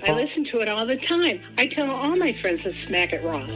I listen to it all the time. I tell all my friends to smack it raw.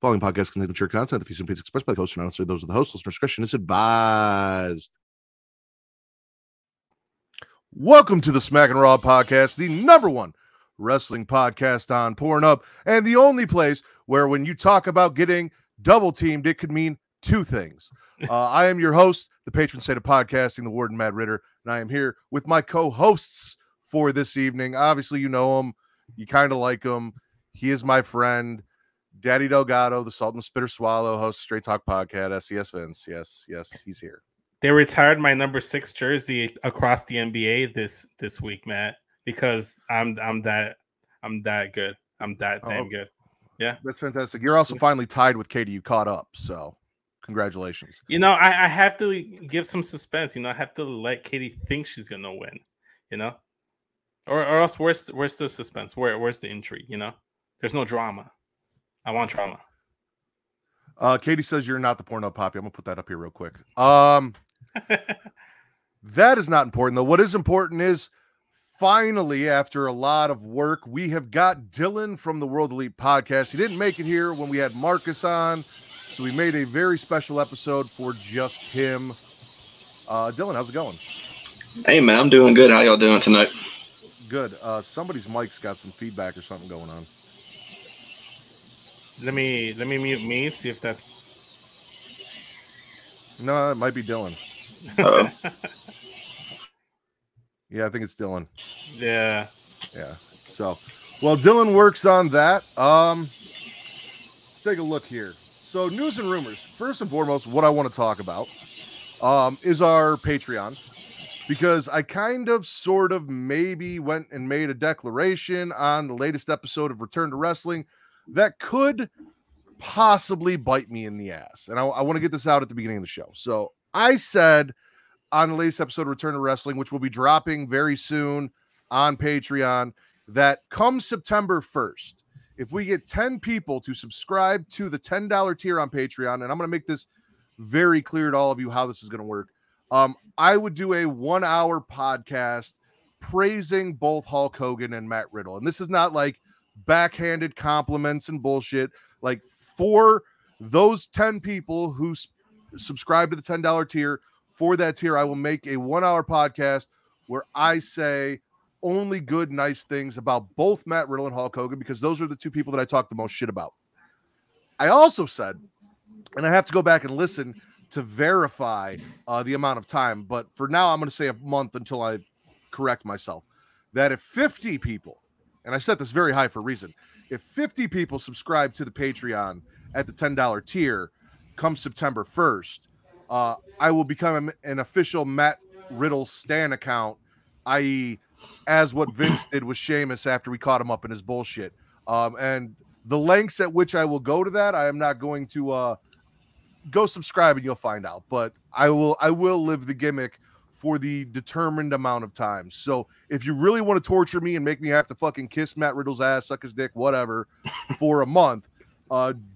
Following podcast contains mature content. The views and opinions expressed by the host are not necessarily those of the host. Listener discretion is advised. Welcome to the Smackin Raw podcast, the #1 wrestling podcast on Pornhub, and the only place where when you talk about getting double teamed, it could mean two things. I am your host, the patron saint of podcasting, the Warden Matt Ritter, and I am here with my co-hosts for this evening. Obviously, you know him. You kind of like him. He is my friend, Daddy Delgado, the Salt and the Spitter Swallow, host of Straight Talk Podcast, SES Vince. Yes, he's here. They retired my number 6 jersey across the NBA this week, Matt, because I'm that good. I'm that damn good. Yeah, that's fantastic. You're also finally tied with Katie. You caught up, so congratulations. You know, I have to give some suspense. You know, I have to let Katie think she's gonna win. You know, or else where's the suspense? Where's the intrigue? You know, there's no drama. I want drama. Katie says you're not the porno poppy. I'm gonna put that up here real quick. That is not important though. What is important is finally, after a lot of work, we have got Dylan from the World Elite Podcast. He didn't make it here when we had Marcus on, so we made a very special episode for just him. Dylan, how's it going? Hey man, I'm doing good. How y'all doing tonight? Good. Somebody's mic's got some feedback or something going on. Let me mute me, see if that's... No, it might be Dylan. Uh-oh. Yeah, I think it's Dylan. Yeah. So, well, Dylan works on that. Let's take a look here. So, news and rumors. First and foremost, what I want to talk about is our Patreon. Because I kind of, sort of, maybe went and made a declaration on the latest episode of Return to Wrestling that could possibly bite me in the ass. And I want to get this out at the beginning of the show. So I said on the latest episode of Return to Wrestling, which will be dropping very soon on Patreon, that come September 1st, if we get 10 people to subscribe to the $10 tier on Patreon, and I'm going to make this very clear to all of you how this is going to work, I would do a 1-hour podcast praising both Hulk Hogan and Matt Riddle. And this is not like backhanded compliments and bullshit. Like, for those 10 people who subscribe to the $10 tier, for that tier, I will make a 1-hour podcast where I say only good, nice things about both Matt Riddle and Hulk Hogan, because those are the two people that I talk the most shit about. I also said, and I have to go back and listen to verify the amount of time, but for now, I'm going to say a month until I correct myself, that if 50 people, and I set this very high for a reason, if 50 people subscribe to the Patreon at the $10 tier come September 1st, I will become an official Matt Riddle Stan account, i.e. as what Vince did with Sheamus after we caught him up in his bullshit. And the lengths at which I will go to that, I am not going to go subscribe and you'll find out. But I will live the gimmick for the determined amount of time. So if you really want to torture me and make me have to fucking kiss Matt Riddle's ass, suck his dick, whatever, for a month,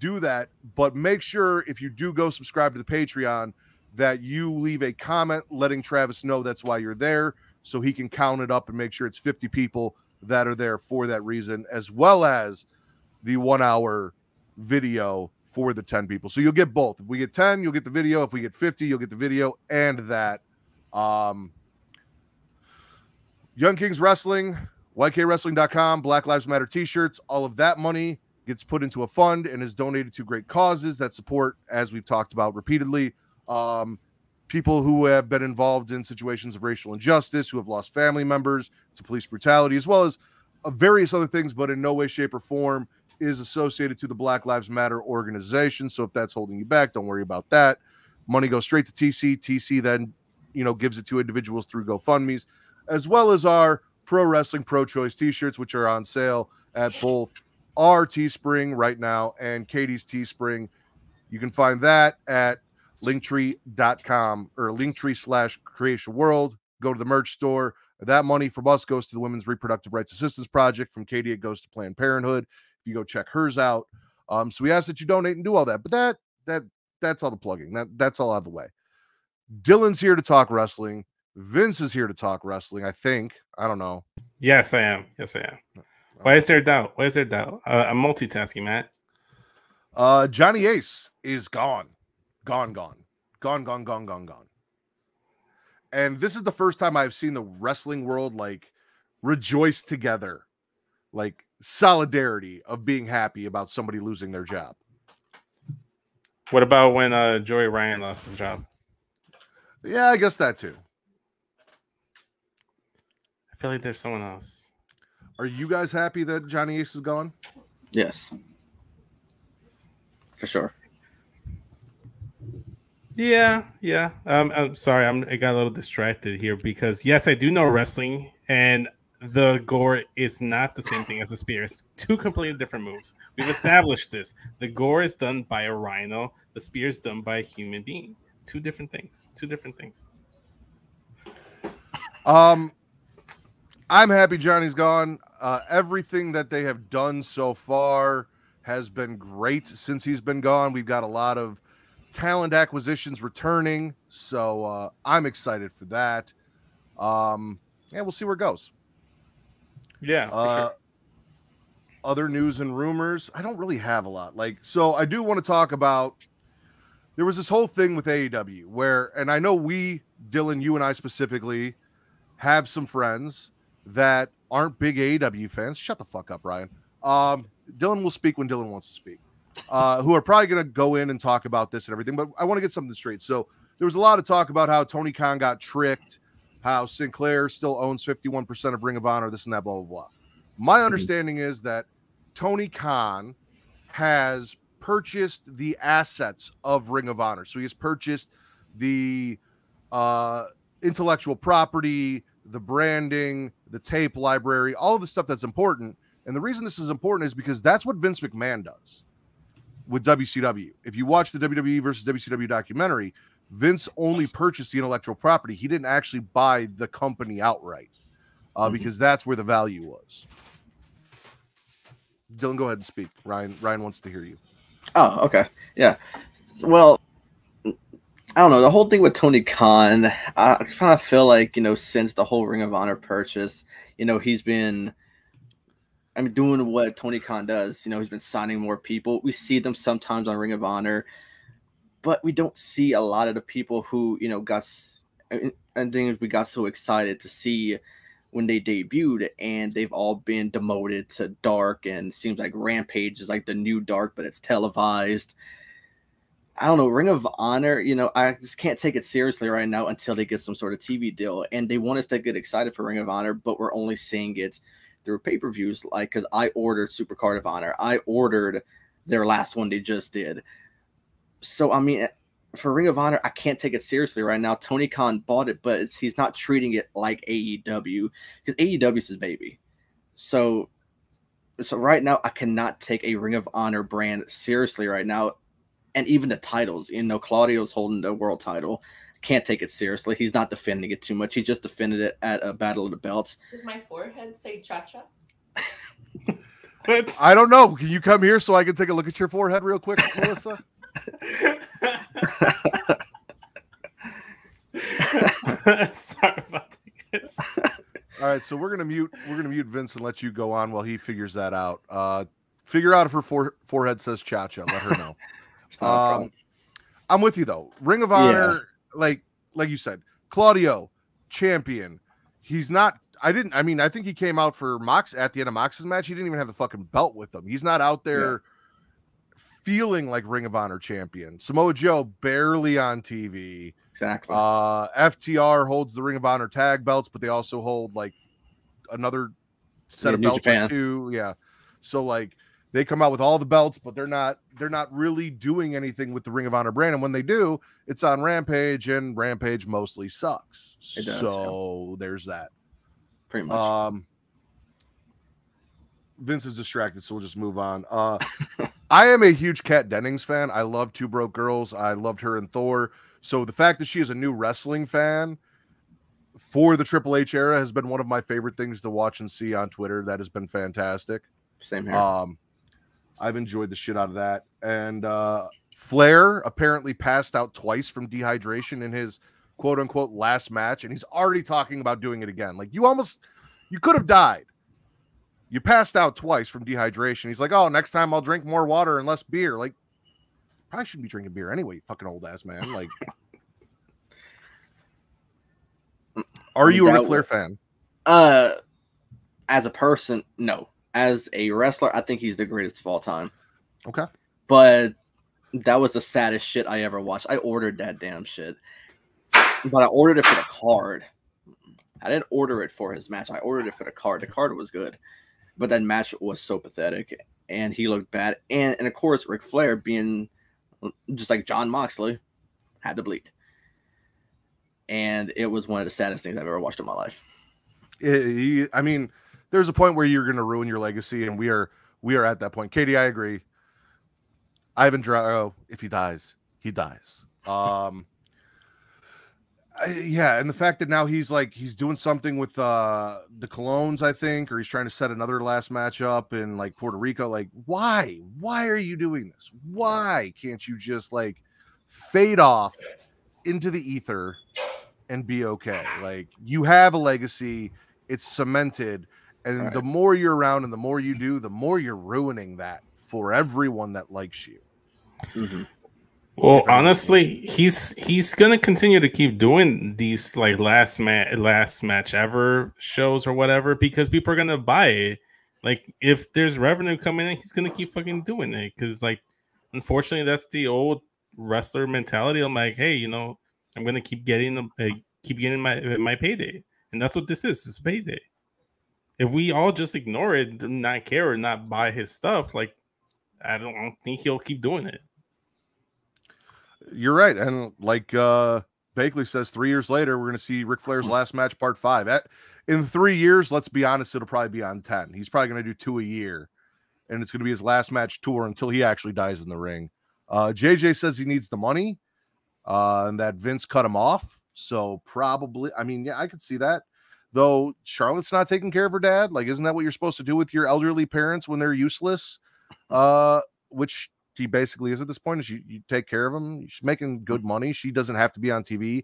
do that. But make sure if you do go subscribe to the Patreon that you leave a comment letting Travis know that's why you're there, so he can count it up and make sure it's 50 people that are there for that reason, as well as the 1-hour video for the 10 people. So you'll get both. If we get 10, you'll get the video. If we get 50, you'll get the video and that. Young Kings Wrestling, YKWrestling.com, Black Lives Matter t-shirts, all of that money gets put into a fund and is donated to great causes that support, as we've talked about repeatedly, people who have been involved in situations of racial injustice, who have lost family members to police brutality, as well as various other things, but in no way, shape, or form is associated to the Black Lives Matter organization. So if that's holding you back, don't worry about that. Money goes straight to TC. TC then, gives it to individuals through GoFundMe's, as well as our Pro Wrestling Pro Choice t-shirts, which are on sale at both our Teespring right now and Katie's Teespring. You can find that at linktree.com or linktree/creation world. Go to the merch store. That money from us goes to the Women's Reproductive Rights Assistance Project. From Katie, it goes to Planned Parenthood. If you go check hers out. So we ask that you donate and do all that. But that's all the plugging. That's all out of the way. Dylan's here to talk wrestling. Vince is here to talk wrestling, I think. I don't know. Yes, I am. Why is there doubt? I'm multitasking, Matt. Johnny Ace is gone. Gone. And this is the first time I've seen the wrestling world rejoice together, solidarity of being happy about somebody losing their job. What about when Joey Ryan lost his job? Yeah, I guess that too. I feel like there's someone else. Are you guys happy that Johnny Ace is gone? Yes. For sure. Yeah. I'm sorry. I got a little distracted here because yes, I do know wrestling, and the gore is not the same thing as the spear. It's two completely different moves. We've established this. The gore is done by a rhino. The spear is done by a human being. Two different things. I'm happy Johnny's gone. Everything that they have done so far has been great since he's been gone. We've got a lot of talent acquisitions returning, so I'm excited for that. We'll see where it goes. Yeah. Sure. Other news and rumors, I don't really have a lot. So I do want to talk about, there was this whole thing with AEW where, and I know Dylan, you and I specifically, have some friends that aren't big AEW fans. Shut the fuck up, Ryan. Dylan will speak when Dylan wants to speak. Who are probably going to go in and talk about this and everything, but I want to get something straight. So there was a lot of talk about how Tony Khan got tricked, how Sinclair still owns 51% of Ring of Honor, this and that, blah, blah, blah. My understanding is that Tony Khan has purchased the assets of Ring of Honor. So he has purchased the intellectual property, the branding, the tape library, all of the stuff that's important. And the reason this is important is because that's what Vince McMahon does with WCW. If you watch the WWE versus WCW documentary, Vince only purchased the intellectual property. He didn't actually buy the company outright because that's where the value was. Dylan, go ahead and speak. Ryan wants to hear you. Oh, okay. Yeah. Well, I don't know. The whole thing with Tony Khan, I kind of feel like, since the whole Ring of Honor purchase, he's been doing what Tony Khan does. He's been signing more people. We see them sometimes on Ring of Honor, but we don't see a lot of the people who, we got so excited to see when they debuted, and they've all been demoted to Dark, and seems like Rampage is like the new Dark, but it's televised. I don't know, Ring of Honor, I just can't take it seriously right now until they get some sort of TV deal, and they want us to get excited for Ring of Honor, but we're only seeing it through pay-per-views, because I ordered Supercard of Honor. I ordered their last one they just did. So, for Ring of Honor, I can't take it seriously right now. Tony Khan bought it, but he's not treating it like AEW, because AEW is his baby. So right now, I cannot take a Ring of Honor brand seriously right now. And even the titles, Claudio's holding the world title. Can't take it seriously. He's not defending it too much. He just defended it at a Battle of the Belts. Does my forehead say cha-cha? I don't know. Can you come here so I can take a look at your forehead real quick, Melissa? Sorry about that. All right, so we're gonna mute Vince and let you go on while he figures that out. Figure out if her forehead says cha-cha. Let her know. I'm with you though. Ring of Honor, like you said, Claudio, champion. He's not. I think he came out for Mox at the end of Mox's match. He didn't even have the fucking belt with him. He's not out there feeling like Ring of Honor champion. Samoa Joe barely on TV. Exactly. FTR holds the Ring of Honor tag belts, but they also hold another set of belts or two. Yeah. So They come out with all the belts, but they're not really doing anything with the Ring of Honor brand. And when they do, it's on Rampage, and Rampage mostly sucks. It does, so there's that. Pretty much. Vince is distracted, so we'll just move on. I am a huge Kat Dennings fan. I love Two Broke Girls. I loved her in Thor. So the fact that she is a new wrestling fan for the Triple H era has been one of my favorite things to watch and see on Twitter. That has been fantastic. Same here. I've enjoyed the shit out of that. And Flair apparently passed out twice from dehydration in his quote unquote last match. And he's already talking about doing it again. Like you could have died. You passed out twice from dehydration. He's like, oh, next time I'll drink more water and less beer. Like, probably shouldn't be drinking beer anyway, you fucking old ass man. Like, are you a Ric Flair fan? As a person, no. As a wrestler, I think he's the greatest of all time. Okay. But that was the saddest shit I ever watched. I ordered that damn shit. But I ordered it for the card. I didn't order it for his match. I ordered it for the card. The card was good. But that match was so pathetic. And he looked bad. And of course, Ric Flair being just like John Moxley had to bleed. And it was one of the saddest things I've ever watched in my life. I mean, there's a point where you're going to ruin your legacy, and we are at that point. Katie, I agree. Ivan Drago, if he dies, he dies. Yeah, and the fact that now he's doing something with the Colognes, I think, or he's trying to set another last match up in like Puerto Rico. Like, why are you doing this? Why can't you just like fade off into the ether and be okay? Like, you have a legacy, it's cemented. And right. The more you're around and the more you do, the more you're ruining that for everyone that likes you. Mm-hmm. Well, honestly, he's gonna continue to keep doing these like last match ever shows or whatever because people are gonna buy it. Like, if there's revenue coming in, he's gonna keep fucking doing it because, like, unfortunately, that's the old wrestler mentality. I'm like, hey, you know, I'm gonna keep getting my payday, and that's what this is. It's payday. If we all just ignore it, not care, or not buy his stuff, like, I don't think he'll keep doing it. You're right. And like Bakley says, 3 years later, we're going to see Ric Flair's last match, part 5. In 3 years, let's be honest, it'll probably be on 10. He's probably going to do 2 a year. And it's going to be his last match tour until he actually dies in the ring. JJ says he needs the money and that Vince cut him off. So probably, I mean, yeah, I could see that. Though Charlotte's not taking care of her dad. Like, isn't that what you're supposed to do with your elderly parents when they're useless? Which he basically is at this point. Is you take care of him. She's making good money. She doesn't have to be on TV.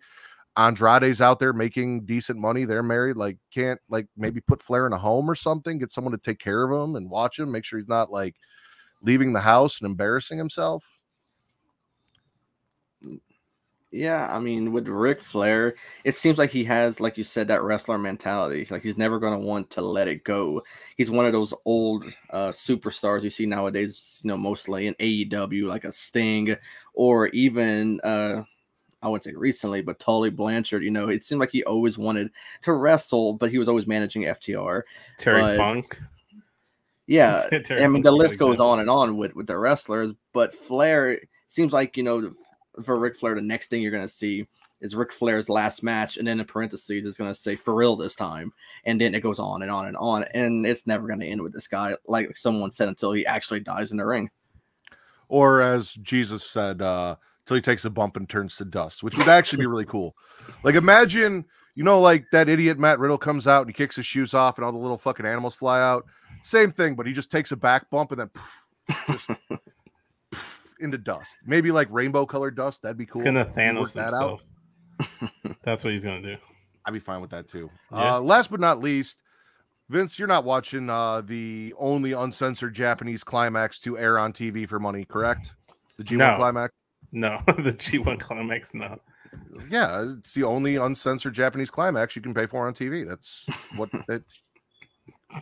Andrade's out there making decent money. They're married. Like, can't like maybe put Flair in a home or something. Get someone to take care of him and watch him. Make sure he's not like leaving the house and embarrassing himself. Yeah, I mean, with Ric Flair, it seems like he has, like you said, that wrestler mentality. Like, he's never going to want to let it go. He's one of those old superstars you see nowadays, you know, mostly in AEW, like a Sting, or even, I wouldn't say recently, but Tully Blanchard. You know, it seemed like he always wanted to wrestle, but he was always managing FTR. Terry Funk. Yeah, Terry I mean, Funk's the a good list goes example. on and on with the wrestlers, but Flair seems like, you know, for Ric Flair, the next thing you're going to see is Ric Flair's last match, and then in parentheses, it's going to say for real this time, and then it goes on and on and on, and it's never going to end with this guy, like someone said, until he actually dies in the ring. Or as Jesus said, till he takes a bump and turns to dust, which would actually be really cool. Like, imagine, you know, like that idiot Matt Riddle comes out and he kicks his shoes off and all the little fucking animals fly out. Same thing, but he just takes a back bump and then just into dust. Maybe like rainbow colored dust. That'd be cool. He's gonna Thanos that himself. That's what he's gonna do. I'd be fine with that too. Yeah. Last but not least, Vince, you're not watching the only uncensored Japanese climax to air on TV for money, correct? The G1 No. climax? No, the G1 climax, no. Yeah, it's the only uncensored Japanese climax you can pay for on TV. That's what it's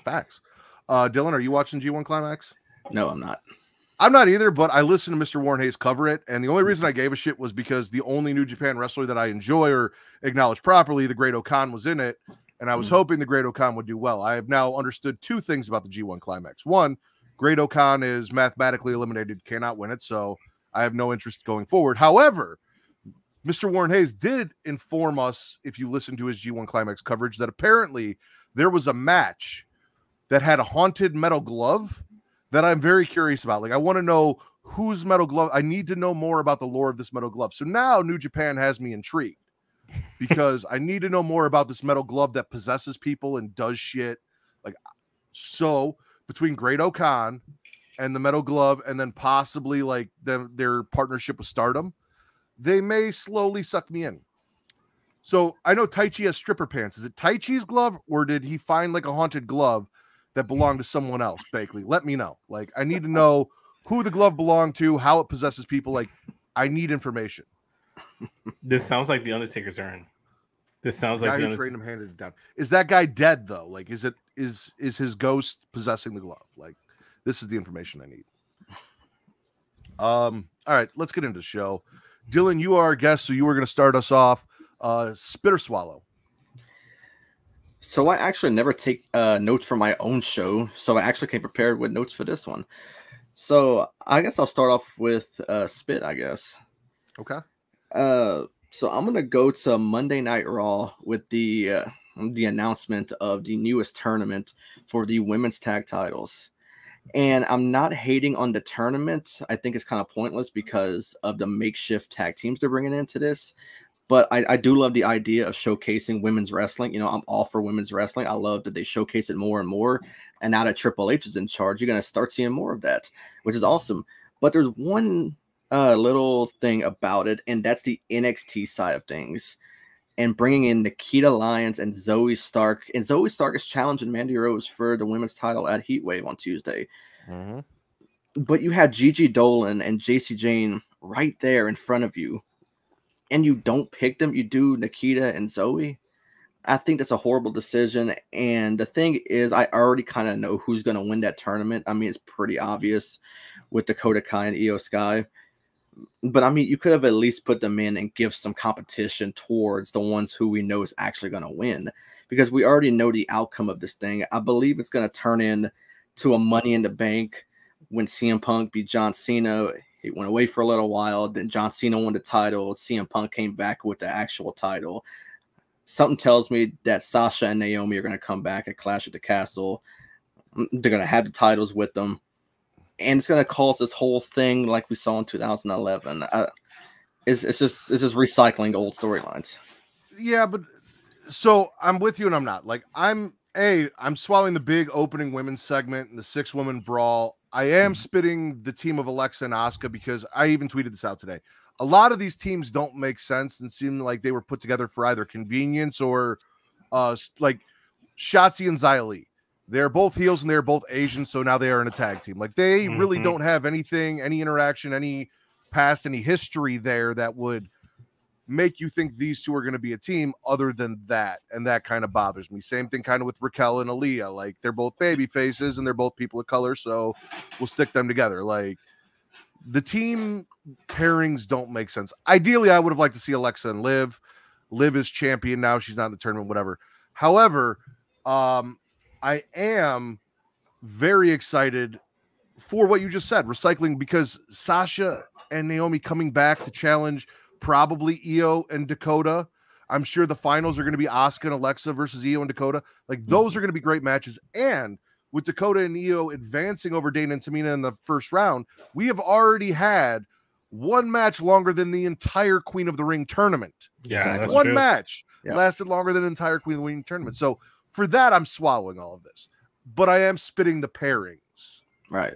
facts. Dylan, are you watching G1 climax? No, I'm not. I'm not either, but I listened to Mr. Warren Hayes cover it, and the only reason I gave a shit was because the only New Japan wrestler that I enjoy or acknowledge properly, the Great Okan, was in it, and I was hoping the Great Okan would do well. I have now understood 2 things about the G1 climax. One, Great Okan is mathematically eliminated, cannot win it, so I have no interest going forward. However, Mr. Warren Hayes did inform us, if you listen to his G1 Climax coverage, that apparently there was a match that had a haunted metal glove that I'm very curious about. Like, I want to know whose metal glove. I need to know more about the lore of this metal glove. So now New Japan has me intrigued because I need to know more about this metal glove that possesses people and does shit. Like, so between Great Okan and the metal glove, and then possibly like their partnership with Stardom, they may slowly suck me in. So I know Taichi has stripper pants. Is it Taichi's glove, or did he find like a haunted glove that belonged to someone else? Bakley, let me know. Like, I need to know who the glove belonged to, how it possesses people. Like, I need information. This sounds like the Undertaker's urn. This sounds The like guy the who trained Undertaker. him handed it down. Is that guy dead though? Like, is his ghost possessing the glove? Like, this is the information I need. All right, let's get into the show. Dylan, you are our guest, so you were going to start us off. Spit or swallow? So I actually never take notes for my own show, so I actually came prepared with notes for this one. So I guess I'll start off with spit, I guess. Okay. So I'm gonna go to Monday Night Raw with the announcement of the newest tournament for the women's tag titles. And I'm not hating on the tournament. I think it's kind of pointless because of the makeshift tag teams they're bringing into this. But I do love the idea of showcasing women's wrestling. You know, I'm all for women's wrestling. I love that they showcase it more and more. And now that Triple H is in charge, you're going to start seeing more of that, which is awesome. But there's one little thing about it, and that's the NXT side of things. And bringing in Nikita Lyons and Zoe Stark. And Zoe Stark is challenging Mandy Rose for the women's title at Heatwave on Tuesday. Mm-hmm. But you have Gigi Dolan and JC Jane right there in front of you, and you don't pick them. You do Nikita and Zoe. I think that's a horrible decision. And the thing is, I already kind of know who's going to win that tournament. I mean, it's pretty obvious with Dakota Kai and Io Sky. But I mean, you could have at least put them in and give some competition towards the ones who we know is actually going to win, because we already know the outcome of this thing. I believe it's going to turn into a Money in the Bank when CM Punk beat John Cena. He went away for a little while. Then John Cena won the title. CM Punk came back with the actual title. Something tells me that Sasha and Naomi are going to come back at Clash at the Castle. They're going to have the titles with them. And it's going to cause this whole thing like we saw in 2011. It's just recycling old storylines. Yeah, but so I'm with you and I'm not. Like, I'm swallowing the big opening women's segment and the 6-woman brawl. I am spitting the team of Alexa and Asuka because I even tweeted this out today. A lot of these teams don't make sense and seem like they were put together for either convenience or like Shotzi and Xia Li. They're both heels and they're both Asian, so now they are in a tag team. Like, they really don't have anything, any interaction, any past, any history there that would make you think these two are going to be a team other than that. And that kind of bothers me. Same thing kind of with Raquel and Aaliyah. Like, they're both baby faces and they're both people of color, so we'll stick them together. Like, the team pairings don't make sense. Ideally, I would have liked to see Alexa and Liv. Liv is champion now. She's not in the tournament, whatever. However, I am very excited for what you just said, recycling, because Sasha and Naomi coming back to challenge probably Io and Dakota. I'm sure the finals are going to be Asuka and Alexa versus Io and Dakota. Like, those are going to be great matches. And with Dakota and Io advancing over Dana and Tamina in the first round, we have already had one match longer than the entire Queen of the Ring tournament. Yeah, that's one true. match lasted longer than the entire Queen of the Ring tournament. So for that, I'm swallowing all of this, but I am spitting the pairings. Right.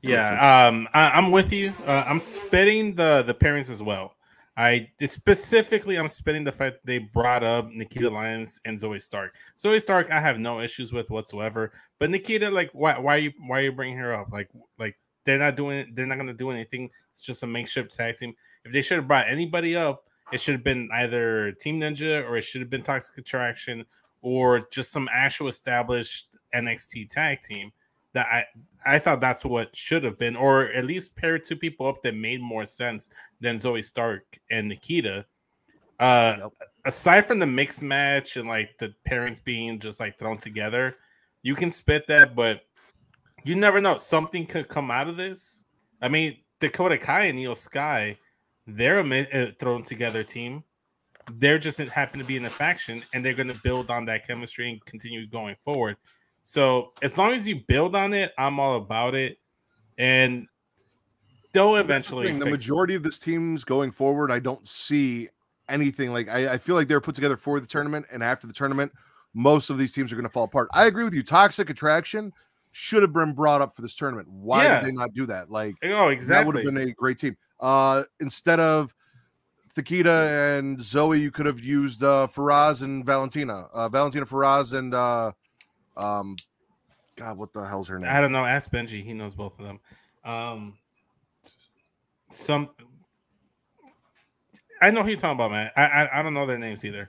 Yeah, I'm with you. I'm spitting the pairings as well. I'm spitting the fact that they brought up Nikita Lyons and Zoe Stark. Zoe Stark, I have no issues with whatsoever. But Nikita, like, why are you bringing her up? Like they're not going to do anything. It's just a makeshift tag team. If they should have brought anybody up, it should have been either Team Ninja or it should have been Toxic Attraction or just some actual established NXT tag team. That I thought that's what should have been, or at least pair two people up that made more sense than Zoe Stark and Nikita. Aside from the mixed match and like the pairings being just like thrown together, you can spit that, but You never know. Something could come out of this. I mean, Dakota Kai and Io Sky, they're a thrown together team. They're just happen to be in a faction, and they're going to build on that chemistry and continue going forward. So as long as you build on it, I'm all about it. And they'll eventually the majority of this team's going forward. I don't see anything like I feel like they're put together for the tournament, and after the tournament, most of these teams are going to fall apart. I agree with you. Toxic Attraction should have been brought up for this tournament. Why did they not do that? Like, oh, exactly. That would have been a great team. Instead of Thekita and Zoe, you could have used Faraz and Valentina. Valentina Faraz and God, what the hell's her name? I don't know. Ask Benji. He knows both of them. I know who you're talking about, man. I don't know their names either.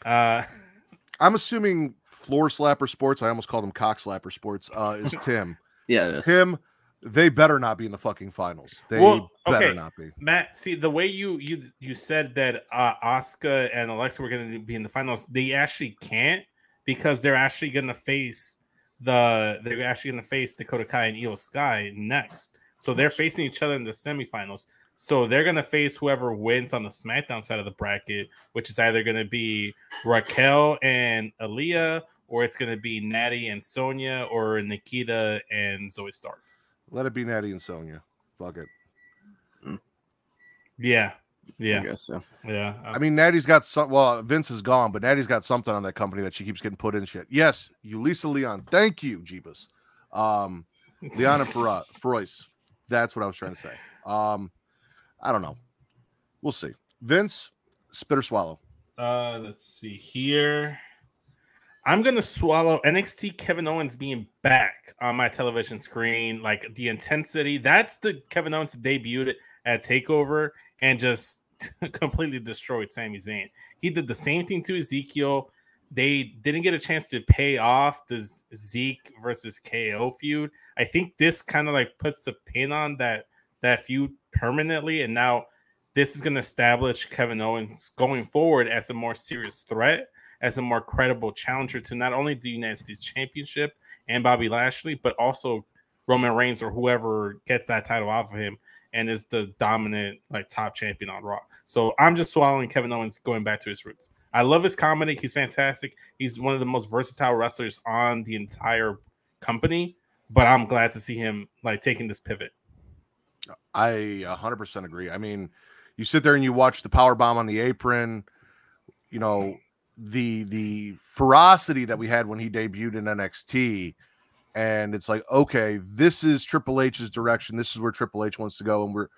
I'm assuming Floor Slapper Sports. I almost called him Cock Slapper Sports. Is Tim? Yeah, Tim. They better not be in the fucking finals. They better not be. Matt, see the way you said that Asuka and Alexa were going to be in the finals. They actually can't because they're actually going to face Dakota Kai and Io Sky next. So they're facing each other in the semifinals. So they're going to face whoever wins on the SmackDown side of the bracket, which is either going to be Raquel and Aaliyah, or it's going to be Natty and Sonya, or Nikita and Zoe Stark. Let it be Natty and Sonya. Fuck it. Yeah. I guess so. Yeah. I mean, Natty's got some. Well, Vince is gone, but Natty's got something on that company that she keeps getting put in shit. Yes, Ulisa Leon. Thank you, Jeebus. Leon and Frois. That's what I was trying to say. I don't know. We'll see. Vince, spit or swallow? Let's see here. I'm gonna swallow NXT Kevin Owens being back on my television screen. Like the intensity. That's the Kevin Owens that debuted at TakeOver and just completely destroyed Sami Zayn. He did the same thing to Ezekiel. They didn't get a chance to pay off the Zeke versus KO feud. I think this kind of like puts a pin on that feud permanently, and now this is going to establish Kevin Owens going forward as a more serious threat, as a more credible challenger to not only the United States Championship and Bobby Lashley, but also Roman Reigns or whoever gets that title off of him and is the dominant like top champion on Raw. So I'm just swallowing Kevin Owens going back to his roots. I love his comedy. He's fantastic. He's one of the most versatile wrestlers on the entire company, but I'm glad to see him like taking this pivot. I 100% agree. I mean, you sit there and you watch the power bomb on the apron, you know, the ferocity that we had when he debuted in NXT, and it's like, okay, this is Triple H's direction. This is where Triple H wants to go, and we're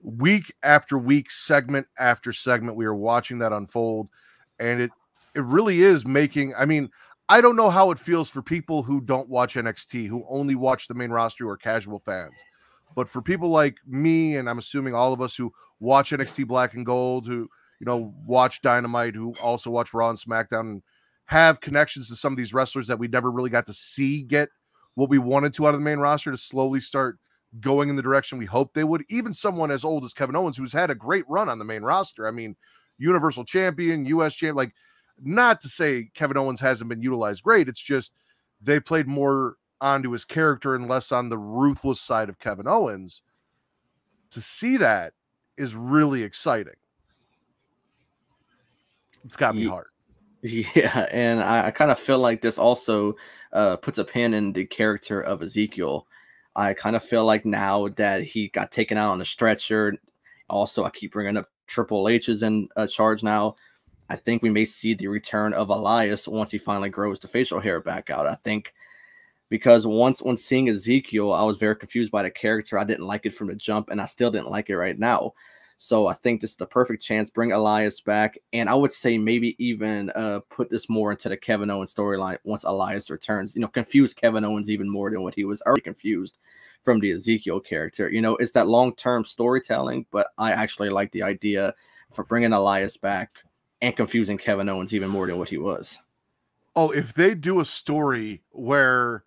week after week, segment after segment, we are watching that unfold, and it really is making. I mean, I don't know how it feels for people who don't watch NXT, who only watch the main roster, or casual fans. But for people like me, and I'm assuming all of us who watch NXT Black and Gold, who, you know, watch Dynamite, who also watch Raw and SmackDown, and have connections to some of these wrestlers that we never really got to see get what we wanted to out of the main roster, to slowly start going in the direction we hoped they would. Even someone as old as Kevin Owens, who's had a great run on the main roster. I mean, Universal Champion, US Champion, like, not to say Kevin Owens hasn't been utilized great. It's just they played more onto his character and less on the ruthless side of Kevin Owens. To see that is really exciting. It's got me hard. Yeah, and I kind of feel like this also puts a pin in the character of Ezekiel. I kind of feel like now that he got taken out on the stretcher, also I keep bringing up Triple H is in charge now. I think we may see the return of Elias once he finally grows the facial hair back out. I think because when seeing Ezekiel, I was very confused by the character. I didn't like it from the jump, and I still didn't like it right now. So I think this is the perfect chance. Bring Elias back, and I would say maybe even put this more into the Kevin Owens storyline once Elias returns. You know, confuse Kevin Owens even more than what he was already confused from the Ezekiel character. You know, it's that long-term storytelling, but I actually like the idea for bringing Elias back and confusing Kevin Owens even more than what he was. Oh, if they do a story where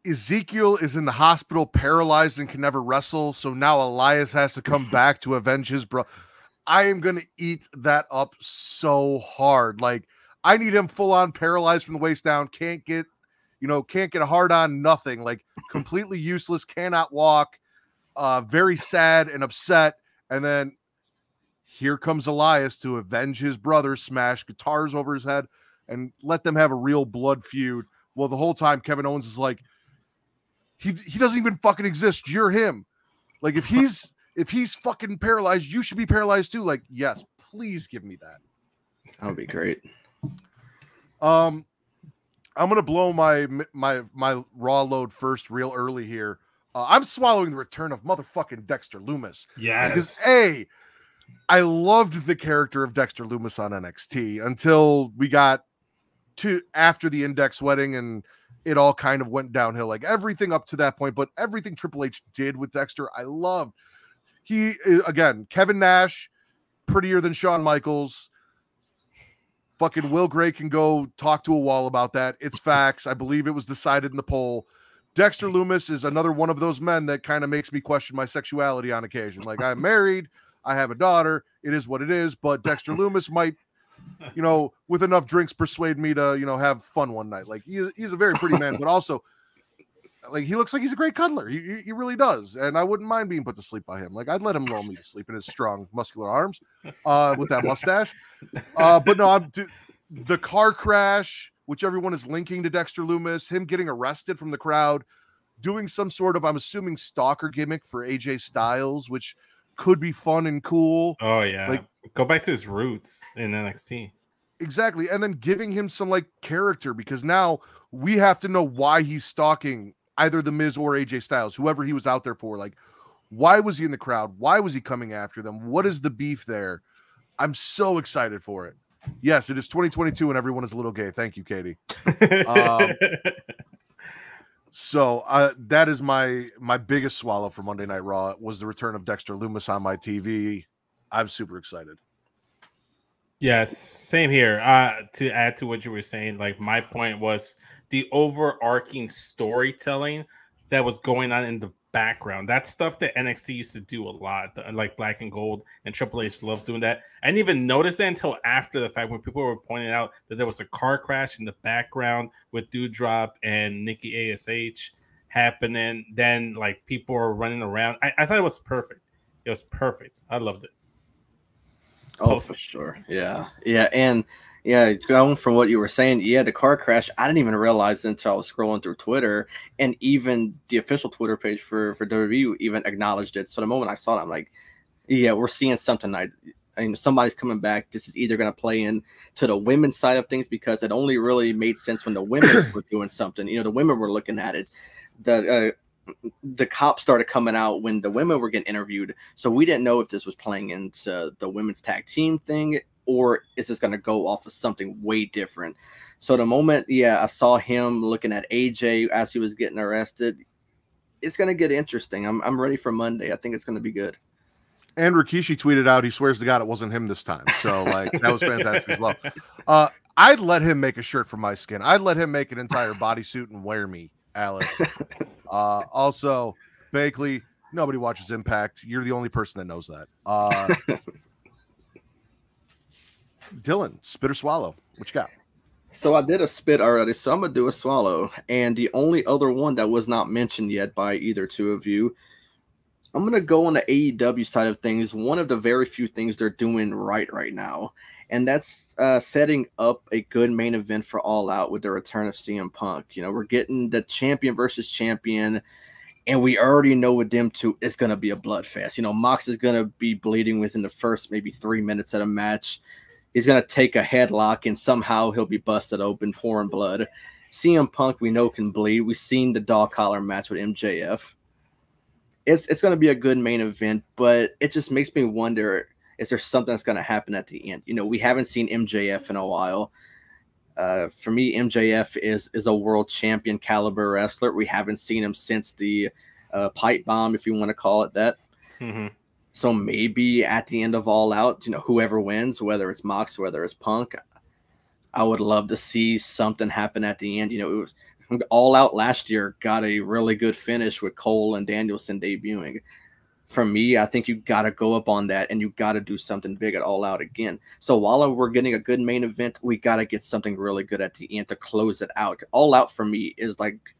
Ezekiel is in the hospital paralyzed and can never wrestle, so now Elias has to come back to avenge his bro, I am going to eat that up so hard. Like, I need him full on paralyzed from the waist down, can't get You know, can't get a hard on, nothing, like completely useless, cannot walk, very sad and upset. And then here comes Elias to avenge his brother, smash guitars over his head, and let them have a real blood feud. Well, the whole time Kevin Owens is like, he doesn't even fucking exist. You're him. Like, if he's fucking paralyzed, you should be paralyzed too. Like, yes, please give me that. That would be great. I'm gonna blow my Raw load first real early here. I'm swallowing the return of motherfucking Dexter Lumis. Yes. Because I loved the character of Dexter Lumis on NXT until we got to after the Index wedding, and it all kind of went downhill. Like everything up to that point, but everything Triple H did with Dexter, I loved. He, again, Kevin Nash, prettier than Shawn Michaels. Fucking Will Gray can go talk to a wall about that. It's facts. I believe it was decided in the poll. Dexter Lumis is another one of those men that kind of makes me question my sexuality on occasion. Like, I'm married, I have a daughter, it is what it is, but Dexter Lumis might, you know, with enough drinks persuade me to, you know, have fun one night. Like, he's a very pretty man, but also, like, he looks like he's a great cuddler. He really does. And I wouldn't mind being put to sleep by him. Like, I'd let him lull me to sleep in his strong, muscular arms with that mustache. But no, the car crash, which everyone is linking to Dexter Lumis, him getting arrested from the crowd, doing some sort of, I'm assuming, stalker gimmick for AJ Styles, which could be fun and cool. Oh, yeah. Like, go back to his roots in NXT. Exactly. And then giving him some, like, character, because now we have to know why he's stalking either The Miz or AJ Styles, whoever he was out there for. Like, why was he in the crowd? Why was he coming after them? What is the beef there? I'm so excited for it. Yes, it is 2022 and everyone is a little gay. Thank you, Katie. So that is my biggest swallow for Monday Night Raw was the return of Dexter Lumis on my TV. I'm super excited. Yes, same here. To add to what you were saying, like my point was the overarching storytelling that was going on in the background. That's stuff that NXT used to do a lot, like Black and Gold, and Triple H loves doing that. I didn't even notice that until after the fact when people were pointing out that there was a car crash in the background with Doudrop and Nikki ASH happening. Then like people were running around. I thought it was perfect. It was perfect. I loved it. Oh, for sure. Yeah. Yeah. And yeah, going from what you were saying, yeah, the car crash, I didn't even realize until I was scrolling through Twitter, and even the official Twitter page for WWE even acknowledged it. So the moment I saw it, I'm like, yeah, we're seeing something. I mean, somebody's coming back. This is either going to play in to the women's side of things, because it only really made sense when the women were doing something. You know, the women were looking at it. The cops started coming out when the women were getting interviewed. So we didn't know if this was playing into the women's tag team thing, or is this going to go off of something way different? So the moment, yeah, I saw him looking at AJ as he was getting arrested, it's going to get interesting. I'm ready for Monday. I think it's going to be good. And Rikishi tweeted out, he swears to God it wasn't him this time. So, like, that was fantastic as well. I'd let him make a shirt from my skin. I'd let him make an entire bodysuit and wear me, Alex. Also, Bakley, nobody watches Impact. You're the only person that knows that. Dylan, spit or swallow? What you got? So I did a spit already, so I'm going to do a swallow. And the only other one that was not mentioned yet by either two of you, I'm going to go on the AEW side of things. One of the very few things they're doing right now, and that's setting up a good main event for All Out with the return of CM Punk. You know, we're getting the champion versus champion, and we already know with them two, it's going to be a bloodfest. You know, Mox is going to be bleeding within the first maybe 3 minutes of a match. He's going to take a headlock, and somehow he'll be busted open, pouring blood. CM Punk, we know, can bleed. We've seen the dog collar match with MJF. It's going to be a good main event, but it just makes me wonder, is there something that's going to happen at the end? You know, we haven't seen MJF in a while. For me, MJF is a world champion caliber wrestler. We haven't seen him since the pipe bomb, if you want to call it that. Mm-hmm. So maybe at the end of All Out, you know, whoever wins, whether it's Mox, whether it's Punk, I would love to see something happen at the end. You know, it was All Out last year, got a really good finish with Cole and Danielson debuting. for me, I think you got to go up on that and you got to do something big at All Out again. So while we're getting a good main event, we got to get something really good at the end to close it out. All Out for me is like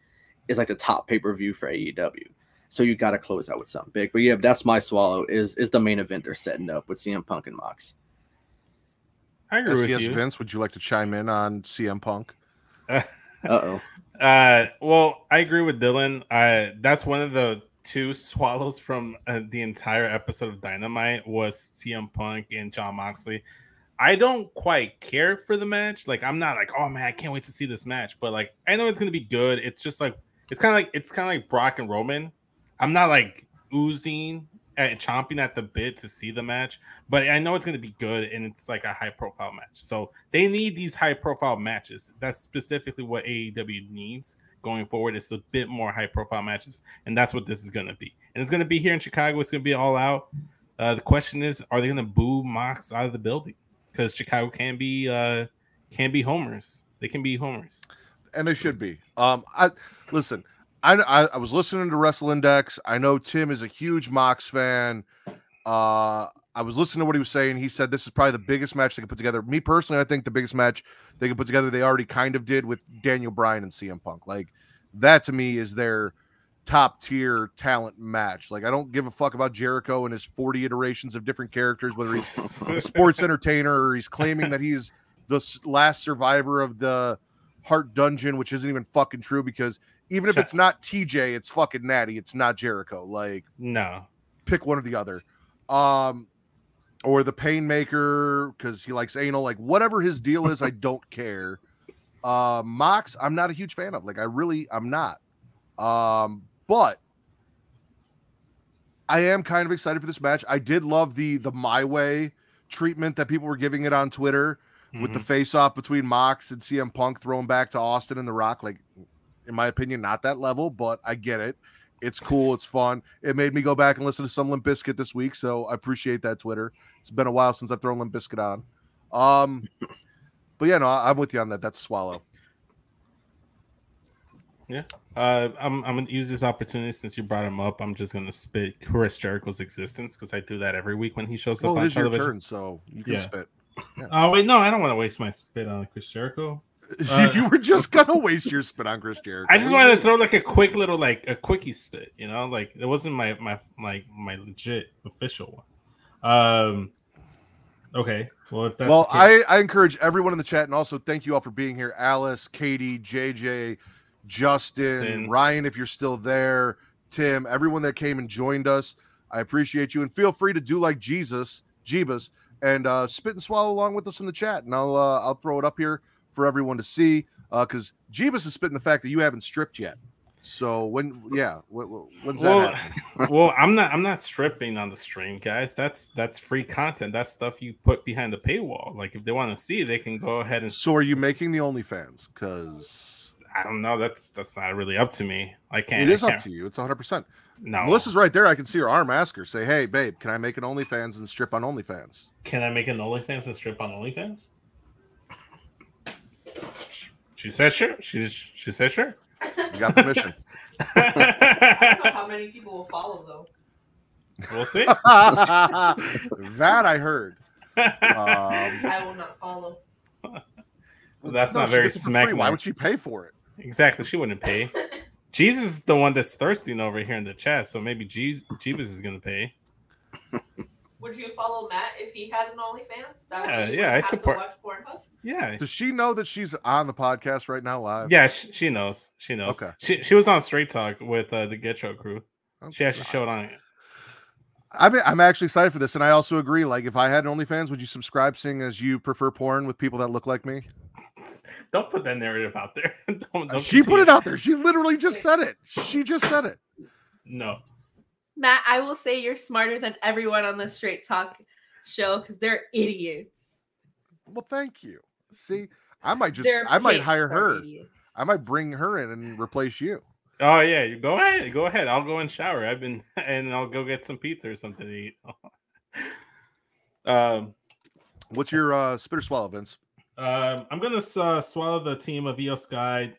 the top pay-per-view for AEW. So you got to close out with something big. But yeah, that's my swallow is the main event they're setting up with CM Punk and Mox. I agree with you. Vince, would you like to chime in on CM Punk? Uh-oh. Well, I agree with Dylan. That's one of the two swallows from the entire episode of Dynamite was CM Punk and Jon Moxley. I don't quite care for the match. Like, I'm not like, oh man, I can't wait to see this match. But like, I know it's gonna be good. It's just like it's kind of like Brock and Roman. I'm not like oozing and chomping at the bit to see the match, but I know it's gonna be good and it's like a high profile match. So they need these high profile matches. That's specifically what AEW needs going forward. It's a bit more high profile matches, and that's what this is gonna be. And it's gonna be here in Chicago. It's gonna be All Out. The question is, are they gonna boo Mox out of the building? Because Chicago can be homers. They can be homers, and they should be. I was listening to Wrestle Index. I know Tim is a huge Mox fan. I was listening to what he was saying. He said this is probably the biggest match they could put together. Me personally, I think the biggest match they could put together, they already kind of did with Daniel Bryan and CM Punk. Like, that to me is their top tier talent match. Like, I don't give a fuck about Jericho and his 40 iterations of different characters, whether he's a sports entertainer or he's claiming that he's the last survivor of the Heart Dungeon, which isn't even fucking true, because even if it's not TJ, it's fucking Natty. It's not Jericho. Like, no, pick one or the other. Or the Painmaker because he likes anal. Like, whatever his deal is, I don't care. Mox, I'm not a huge fan of. Like, I'm not. But I am kind of excited for this match. I did love the My Way treatment that people were giving it on Twitter with the face-off between Mox and CM Punk thrown back to Austin and The Rock. Like, in my opinion, not that level, but I get it. It's cool. It's fun. It made me go back and listen to some Limp Bizkit this week, so I appreciate that, Twitter. It's been a while since I've thrown Limp Bizkit on. But yeah, no, I'm with you on that. That's a swallow. Yeah. I'm gonna use this opportunity since you brought him up. I'm just gonna spit Chris Jericho's existence because I do that every week when he shows up on television. Your turn, so you can spit. Yeah. Oh wait, no, I don't want to waste my spit on Chris Jericho. You were just gonna waste your spit on Chris Jericho. I just wanted to throw like a quick little a quickie spit, you know, like it wasn't my legit official one. Okay. Well, if that's I encourage everyone in the chat, and also thank you all for being here. Alice, Katie, JJ, Justin, Ryan, if you're still there, Tim, everyone that came and joined us, I appreciate you. And feel free to do like Jeebus, and spit and swallow along with us in the chat, and I'll throw it up here for everyone to see. Because Jeebus is spitting the fact that you haven't stripped yet. So when's that happening? Well, I'm not stripping on the stream, guys. That's free content. That's stuff you put behind the paywall. Like, if they want to see, they can go ahead and. So are you making the OnlyFans? Because I don't know. That's not really up to me. I can't. It is up to you. It's 100%. No, Melissa's right there. I can see her arm. Ask her. Say, hey, babe, can I make an OnlyFans and strip on OnlyFans? Can I make an OnlyFans and strip on OnlyFans? She said sure. She said sure. You got permission. I don't know how many people will follow though. We'll see. That I heard. I will not follow. Well, that's not very Smackin. Why would she pay for it? Exactly, she wouldn't pay. Jesus is the one that's thirsting over here in the chat, so maybe Jeebus is gonna pay. Would you follow Matt if he had an OnlyFans? I support. Watch Pornhub? Yeah. Does she know that she's on the podcast right now live? Yeah, she knows. She knows. Okay. She was on Straight Talk with the Get Show crew. She actually showed on it. I'm actually excited for this, and I also agree. Like, if I had an OnlyFans, would you subscribe, seeing as you prefer porn with people that look like me? Don't put that narrative out there. Don't she put it out there. She literally just said it. She just said it. No. Matt, I will say you're smarter than everyone on the Straight Talk show because they're idiots. Well, thank you. See, I might hire her. Idiots. I might bring her in and replace you. Oh yeah, you go ahead. I'll go and shower. And I'll go get some pizza or something to eat. What's your spit or swallow, Vince? I'm gonna swallow the team of Io Sky,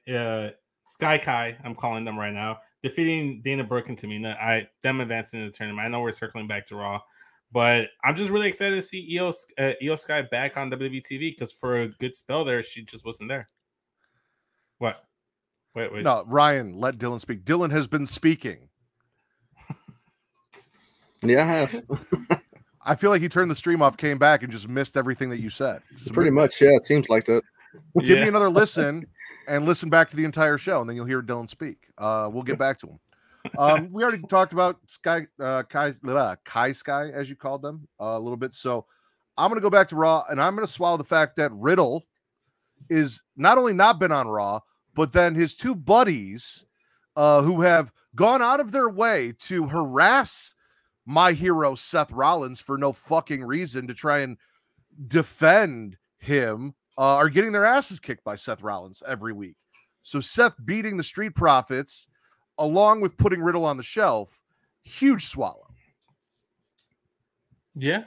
Sky Kai. I'm calling them right now. defeating Dana Brooke and Tamina, them advancing in the tournament. I know we're circling back to Raw, but I'm just really excited to see Io Sky back on WWE TV because for a good spell there, she just wasn't there. What? Wait. No, Ryan, let Dylan speak. Dylan has been speaking. Yeah, I have. I feel like he turned the stream off, came back, and just missed everything that you said. Pretty much, yeah. It seems like that. Give me another listen and listen back to the entire show, and then you'll hear Dylan speak. We'll get back to him. We already talked about Kai Sky, as you called them, a little bit. So I'm going to go back to Raw, and I'm going to swallow the fact that Riddle is not only not been on Raw, but then his two buddies who have gone out of their way to harass my hero Seth Rollins for no fucking reason to try and defend him are getting their asses kicked by Seth Rollins every week. So Seth beating the Street Profits along with putting Riddle on the shelf, huge swallow. Yeah.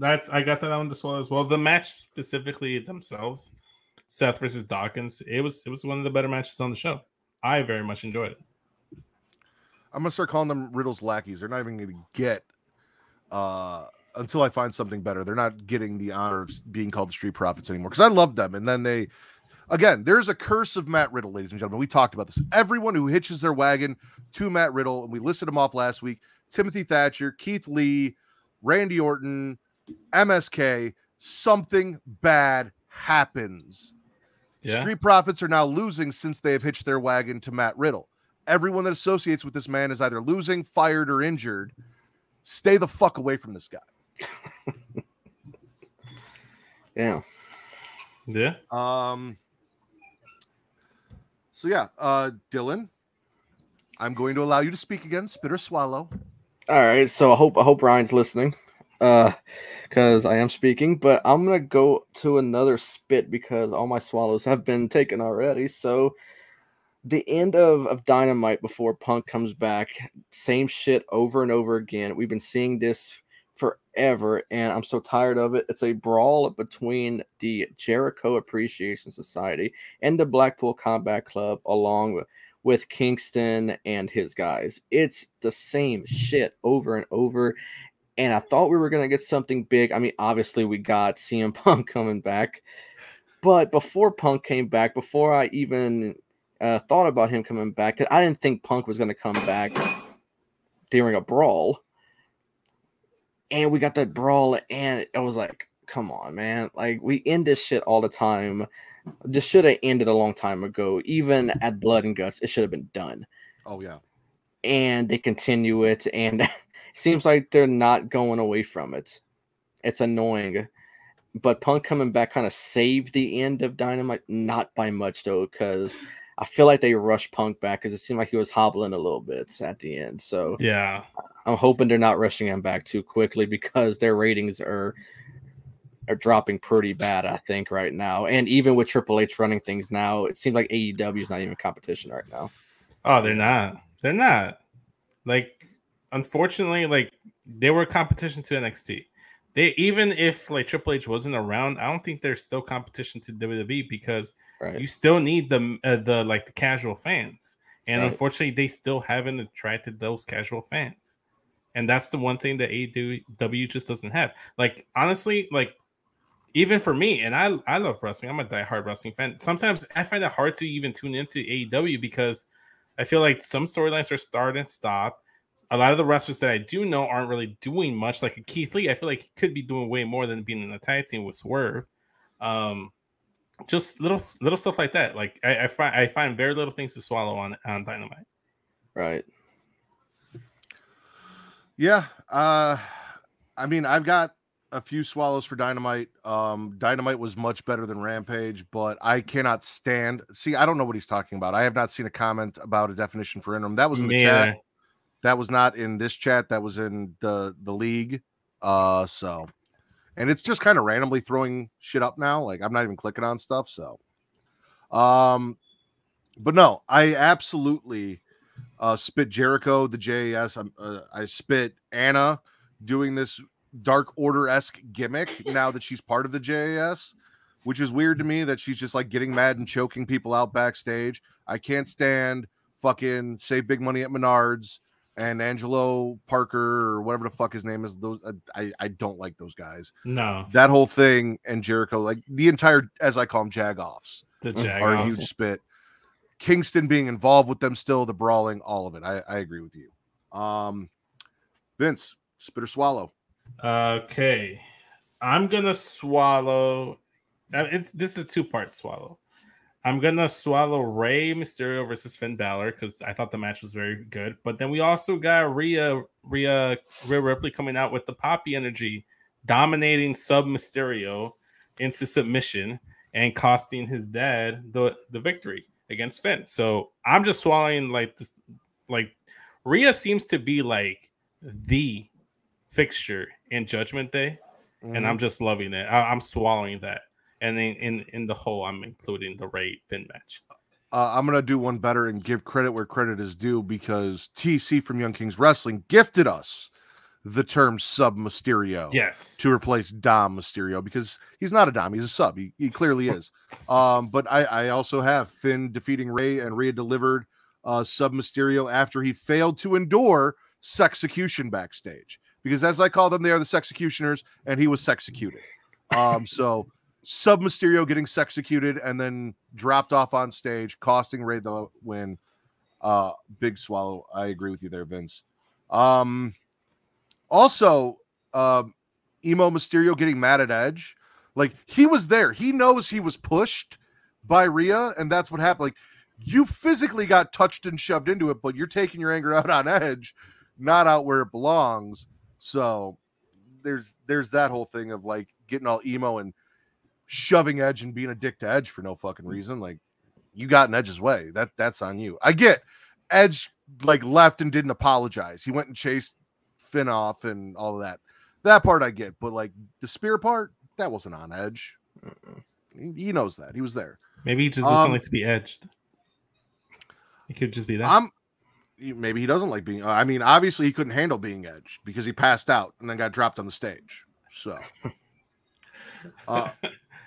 I got that on the swallow as well. The match specifically themselves, Seth versus Dawkins, it was one of the better matches on the show. I very much enjoyed it. I'm gonna start calling them Riddle's lackeys. They're not even gonna get until I find something better. They're not getting the honor of being called the Street Profits anymore because I love them. And then there's a curse of Matt Riddle, ladies and gentlemen. We talked about this. Everyone who hitches their wagon to Matt Riddle, and we listed them off last week: Timothy Thatcher, Keith Lee, Randy Orton, MSK. Something bad happens. Yeah. Street Profits are now losing since they have hitched their wagon to Matt Riddle. Everyone that associates with this man is either losing, fired, or injured. Stay the fuck away from this guy. Yeah. So yeah, Dylan, I'm going to allow you to speak again. Spit or swallow. All right. So I hope Ryan's listening, because I am speaking. But I'm gonna go to another spit because all my swallows have been taken already. So the end of Dynamite before Punk comes back, same shit over and over again. We've been seeing this forever, and I'm so tired of it. It's a brawl between the Jericho Appreciation Society and the Blackpool Combat Club, along with Kingston and his guys. It's the same shit over and over, and I thought we were going to get something big. I mean, obviously we got CM Punk coming back, but before Punk came back, before I even thought about him coming back, I didn't think Punk was going to come back during a brawl. And we got that brawl, and I was like, come on, man. Like, we end this shit all the time. This should have ended a long time ago. Even at Blood and Guts, it should have been done. Oh, yeah. And they continue it, and it seems like they're not going away from it. It's annoying. But Punk coming back kind of saved the end of Dynamite. Not by much, though, because I feel like they rushed Punk back because it seemed like he was hobbling a little bit at the end. So yeah, I'm hoping they're not rushing him back too quickly because their ratings are dropping pretty bad, I think, right now. And even with Triple H running things now, it seems like AEW is not even competition right now. Oh, they're not. They're not. Like, unfortunately, like, they were competition to NXT. Even if like Triple H wasn't around, I don't think there's still competition to WWE because you still need the casual fans, and unfortunately, they still haven't attracted those casual fans, and that's the one thing that AEW just doesn't have. Like, honestly, like, even for me, and I love wrestling. I'm a diehard wrestling fan. Sometimes I find it hard to even tune into AEW because I feel like some storylines are start and stop. A lot of the wrestlers that I do know aren't really doing much. Like a Keith Lee, I feel like he could be doing way more than being in a tag team with Swerve. Just little stuff like that. Like I find very little things to swallow on Dynamite. Right. Yeah. I mean, I've got a few swallows for Dynamite. Dynamite was much better than Rampage, but I cannot stand. See, I don't know what he's talking about. I have not seen a comment about a definition for interim. That was in the chat. That was not in this chat. That was in the league. So, and it's just kind of randomly throwing shit up now. Like, I'm not even clicking on stuff. So, but no, I absolutely spit Jericho, the JAS. I spit Anna doing this Dark Order-esque gimmick now that she's part of the JAS, which is weird to me that she's just like getting mad and choking people out backstage. I can't stand fucking Save Big Money at Menards, and Angelo Parker or whatever the fuck his name is. Those I don't like those guys. No, That whole thing and Jericho, like the entire, as I call them, Jagoffs, the are a Jagoffs. huge spit. Kingston being involved with them still, the brawling, all of it. I agree with you. Vince, spit or swallow? Okay, I'm gonna swallow. This is a 2-part swallow. I'm gonna swallow Rey Mysterio versus Finn Balor because I thought the match was very good. But then we also got Rhea Ripley coming out with the Poppy energy, dominating Sub Mysterio into submission and costing his dad the victory against Finn. So I'm just swallowing like this. Like Rhea seems to be like the fixture in Judgment Day, and I'm just loving it. I'm swallowing that. And then in the whole, I'm including the Rey Finn match. I'm going to do one better and give credit where credit is due, because TC from Young Kings Wrestling gifted us the term Sub Mysterio. Yes. To replace Dom Mysterio, because he's not a Dom. He's a sub. He clearly is. But I also have Finn defeating Rey, and Rhea delivered Sub Mysterio after he failed to endure sexecution backstage. Because as I call them, they are the sexecutioners, and he was sexecuted. So Sub Mysterio getting sexecuted and then dropped off on stage, costing Rey the win. Big swallow. I agree with you there, Vince. Also, Emo Mysterio getting mad at Edge. Like, he was there. He knows he was pushed by Rhea, and that's what happened. Like, you physically got touched and shoved into it, but you're taking your anger out on Edge, not out where it belongs. So there's that whole thing of like getting all emo and shoving Edge and being a dick to Edge for no fucking reason. Like, you got in Edge's way. That's on you. I get Edge like left and didn't apologize. He went and chased Finn off and all of that. That part I get, but like the spear part, that wasn't on Edge. He knows that. He was there. Maybe he just doesn't like to be edged. It could just be that. Maybe he doesn't like being. I mean, obviously he couldn't handle being edged because he passed out and then got dropped on the stage. So,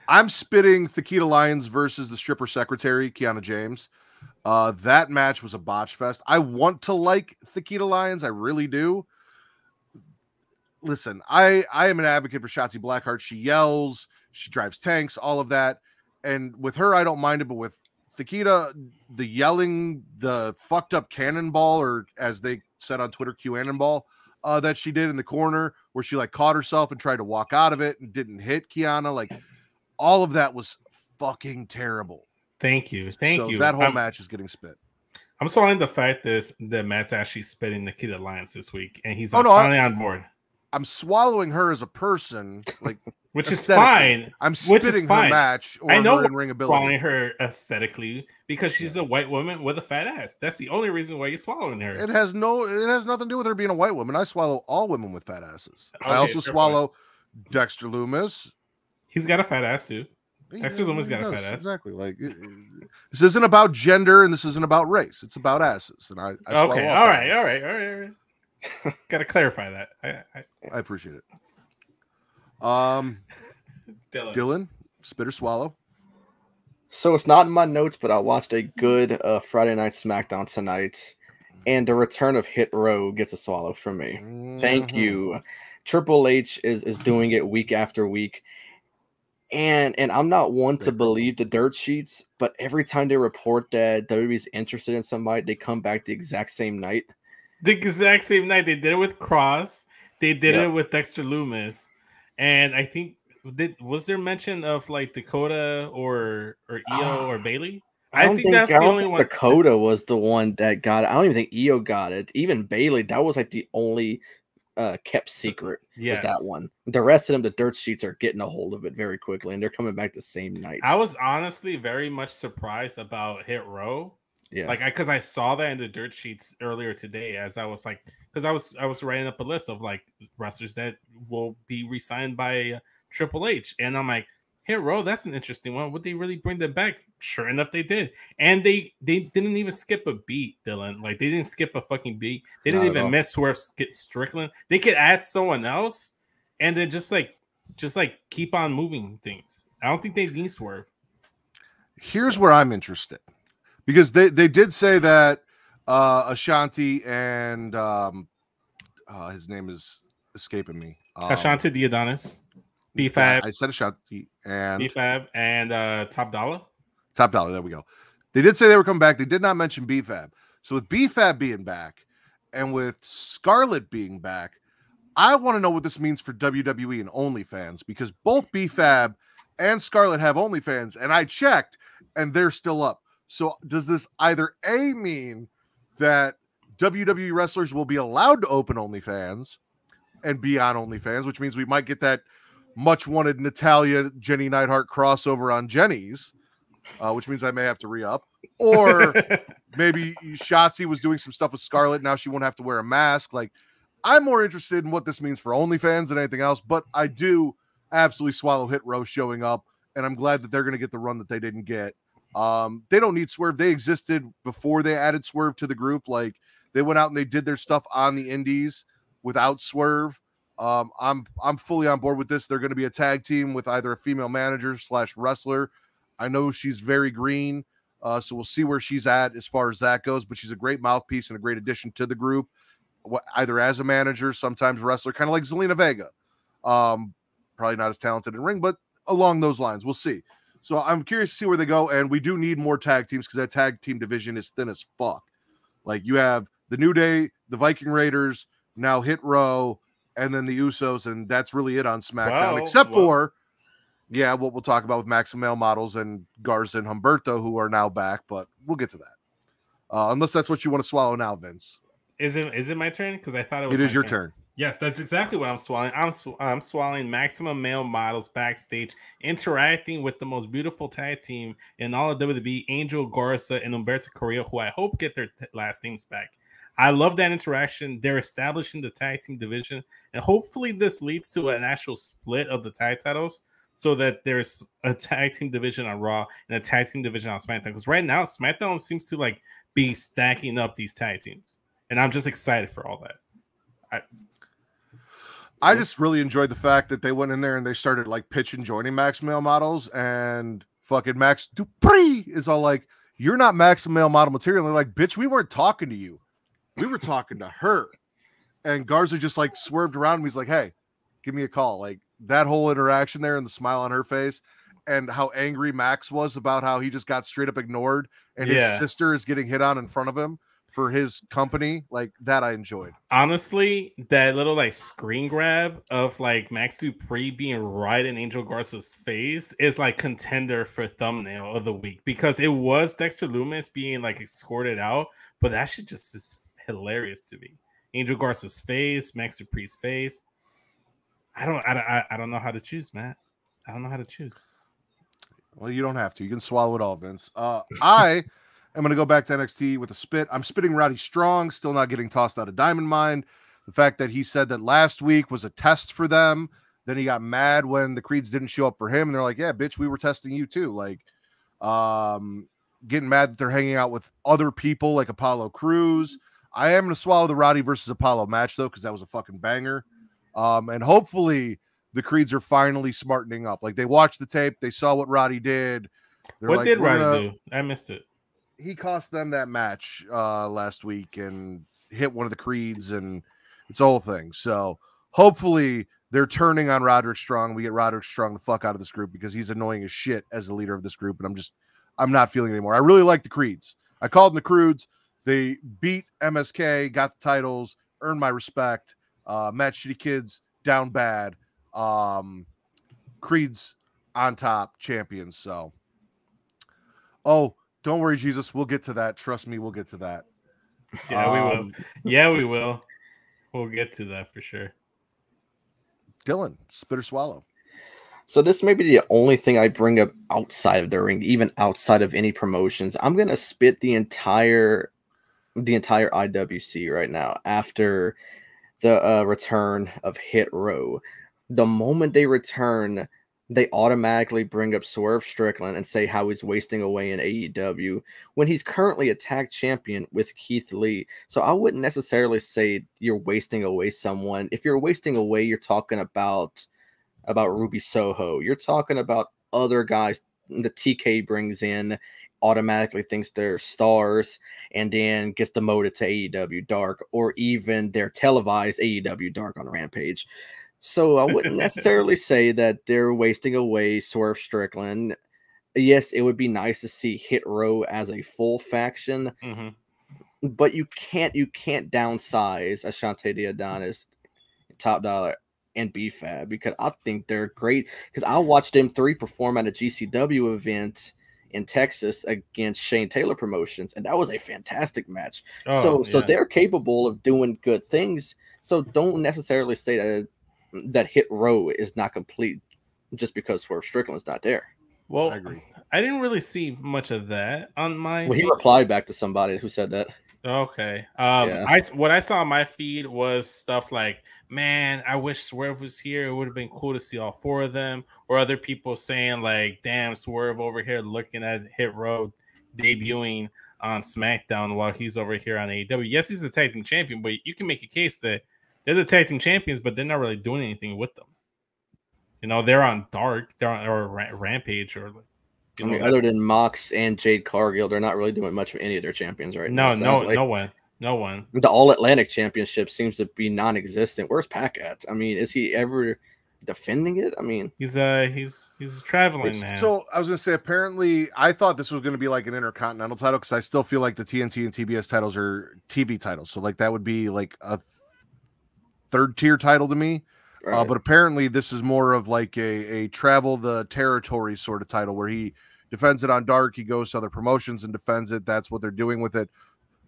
I'm spitting Thakita Lyons versus the stripper secretary, Kiana James. That match was a botch fest. I want to like Thakita Lyons. I really do. Listen, I am an advocate for Shotzi Blackheart. She yells, she drives tanks, all of that. And with her, I don't mind it. But with Thakita, the yelling, the fucked up cannonball, or as they said on Twitter, Q-annonball, that she did in the corner where she like caught herself and tried to walk out of it and didn't hit Kiana. Like, all of that was fucking terrible. Thank you. That whole match is getting spit. I'm swallowing the fact that Matt's actually spitting Nikita Lyons this week, and he's finally on board. I'm swallowing her as a person, like, which is fine. I'm spitting her match or I know her in-ring ability. Swallowing her aesthetically because she's a white woman with a fat ass. That's the only reason why you're swallowing her. It has nothing to do with her being a white woman. I swallow all women with fat asses. Okay, I also swallow Dexter Lumis. He's got a fat ass too. Dexter Lumis got a fat ass. Exactly. Like, this isn't about gender and this isn't about race. It's about asses. And I okay. All right. Got to clarify that. I appreciate it. Dylan, spit or swallow? So it's not in my notes, but I watched a good Friday Night Smackdown tonight, and the return of Hit Row gets a swallow from me. Thank you. Triple H is doing it week after week. And I'm not one to believe the dirt sheets, but every time they report that WWE's interested in somebody, they come back the exact same night. The exact same night. They did it with Cross. They did it with Dexter Lumis. And I think, was there mention of like Dakota or Io or Bailey? I think that's the only one. Dakota was the one that got it. I don't even think Io got it. Even Bailey, that was like the only kept secret. Yes. Was that one. The rest of them, the dirt sheets are getting a hold of it very quickly, and they're coming back the same night. I was honestly very much surprised about Hit Row. Yeah, like because I saw that in the dirt sheets earlier today, as I was like, because I was writing up a list of like wrestlers that will be re-signed by Triple H, and I'm like, Hit Row, that's an interesting one. Would they really bring them back? Sure enough, they did, and they didn't even skip a beat, Dylan. Like they didn't skip a fucking beat. They didn't even miss Swerve Strickland. They could add someone else, and then just keep on moving things. I don't think they need Swerve. Here's where I'm interested. Because they did say that Ashanti and his name is escaping me. Ashanti the Adonis, yeah, B-Fab, I said Ashanti and B-Fab, and Top Dollar. Top Dollar. There we go. They did say they were coming back. They did not mention B-Fab. So with B-Fab being back and with Scarlett being back, I want to know what this means for WWE and OnlyFans, because both B-Fab and Scarlett have OnlyFans, and I checked, and they're still up. So does this either A, mean that WWE wrestlers will be allowed to open OnlyFans and be on OnlyFans, which means we might get that much-wanted Natalia, Jenny Neidhart crossover on Jenny's, which means I may have to re-up, or maybe Shotzi was doing some stuff with Scarlett, now she won't have to wear a mask. Like, I'm more interested in what this means for OnlyFans than anything else, but I do absolutely swallow Hit Row showing up, and I'm glad that they're going to get the run that they didn't get. They don't need Swerve. They existed before they added Swerve to the group. Like, they went out and they did their stuff on the indies without Swerve. I'm fully on board with this. They're going to be a tag team with either a female manager / wrestler. I know she's very green, so we'll see where she's at as far as that goes, but she's a great mouthpiece and a great addition to the group, either as a manager, sometimes wrestler, kind of like Zelina Vega. Probably not as talented in ring, but along those lines, we'll see. So I'm curious to see where they go, and we do need more tag teams because that tag team division is thin as fuck. Like, you have the New Day, the Viking Raiders, now Hit Row, and then the Usos, and that's really it on SmackDown, except for, yeah, what we'll talk about with Maximum Male Models and Garza and Humberto, who are now back, but we'll get to that. Unless that's what you want to swallow now, Vince. Is it my turn? Because I thought it was. It is your turn. Yes, that's exactly what I'm swallowing. I'm swallowing Maximum Male Models backstage, interacting with the most beautiful tag team in all of WWE, Angel Garza and Humberto Carrillo, who I hope get their last names back. I love that interaction. They're establishing the tag team division, and hopefully this leads to an actual split of the tag titles so that there's a tag team division on Raw and a tag team division on SmackDown. Because right now, SmackDown seems to like be stacking up these tag teams, and I'm just excited for all that. I just really enjoyed the fact that they went in there and they started like pitching joining Max Male Models, and fucking Max Dupree is all like, "You're not Max Male Model material." And they're like, "Bitch, we weren't talking to you. We were talking to her." And Garza just like swerved around me. He's like, "Hey, give me a call." Like, that whole interaction there and the smile on her face and how angry Max was about how he just got straight up ignored and his sister is getting hit on in front of him for his company, like, that I enjoyed. Honestly, that little like screen grab of like Max Dupree being right in Angel Garza's face is like contender for thumbnail of the week, because it was Dexter Lumis being like escorted out, but that shit just is hilarious to me. Angel Garza's face, Max Dupree's face. I don't know how to choose, Matt. I don't know how to choose. Well, you don't have to. You can swallow it all, Vince. I am going to go back to NXT with a spit. I'm spitting Roddy Strong, still not getting tossed out of Diamond Mine. The fact that he said that last week was a test for them. Then he got mad when the Creeds didn't show up for him. And they're like, "Yeah, bitch, we were testing you too." Like, getting mad that they're hanging out with other people like Apollo Crews. I am going to swallow the Roddy versus Apollo match, though, because that was a fucking banger. And hopefully the Creeds are finally smartening up. Like, they watched the tape. They saw what Roddy did. What did Roddy do? I missed it. He cost them that match last week and hit one of the Creeds, and it's a whole thing. So hopefully they're turning on Roderick Strong. We get Roderick Strong the fuck out of this group, because he's annoying as shit as the leader of this group. And I'm not feeling it anymore. I really like the Creeds. I called them the Croods. They beat MSK, got the titles, earned my respect. Matt Shitty Kids down bad. Creeds on top, champions. So, don't worry, Jesus. We'll get to that. Trust me, we'll get to that. Yeah, we will. Yeah, we will. We'll get to that for sure. Dylan, spit or swallow. So this may be the only thing I bring up outside of the ring, even outside of any promotions. I'm gonna spit the entire IWC right now after the return of Hit Row. The moment they return, they automatically bring up Swerve Strickland and say how he's wasting away in AEW when he's currently a tag champion with Keith Lee. So I wouldn't necessarily say you're wasting away someone. If you're wasting away, you're talking about Ruby Soho. You're talking about other guys the TK brings in automatically thinks they're stars and then gets demoted to AEW Dark, or even their televised AEW Dark on Rampage. So I wouldn't necessarily say that they're wasting away Swerve Strickland. Yes, it would be nice to see Hit Row as a full faction, but you can't downsize Ashante the Adonis, Top Dollar, and BFAB, because I think they're great. Because I watched them three perform at a GCW event in Texas against Shane Taylor Promotions, and that was a fantastic match. So they're capable of doing good things. So don't necessarily say that Hit Row is not complete just because Swerve Strickland's not there. Well, I agree. I didn't really see much of that on my. Well, he replied back to somebody who said that. Okay. Yeah. What I saw on my feed was stuff like, man, I wish Swerve was here. It would have been cool to see all four of them. Or other people saying like, damn, Swerve over here looking at Hit Row debuting on SmackDown while he's over here on AEW. Yes, he's a tag team champion, but you can make a case that they're the tag team champions, but they're not really doing anything with them. You know, they're on Dark, or Rampage, or I mean, other than Mox and Jade Cargill, they're not really doing much for any of their champions right now. No one. The All Atlantic Championship seems to be non-existent. Where's Pac at? I mean, is he ever defending it? I mean, he's a traveling man. So I was gonna say, apparently, I thought this was gonna be like an Intercontinental title, because I still feel like the TNT and TBS titles are TV titles. So like that would be like a third tier title to me. Right. But apparently this is more of like a travel the territory sort of title, where he defends it on Dark, he goes to other promotions and defends it. That's what they're doing with it.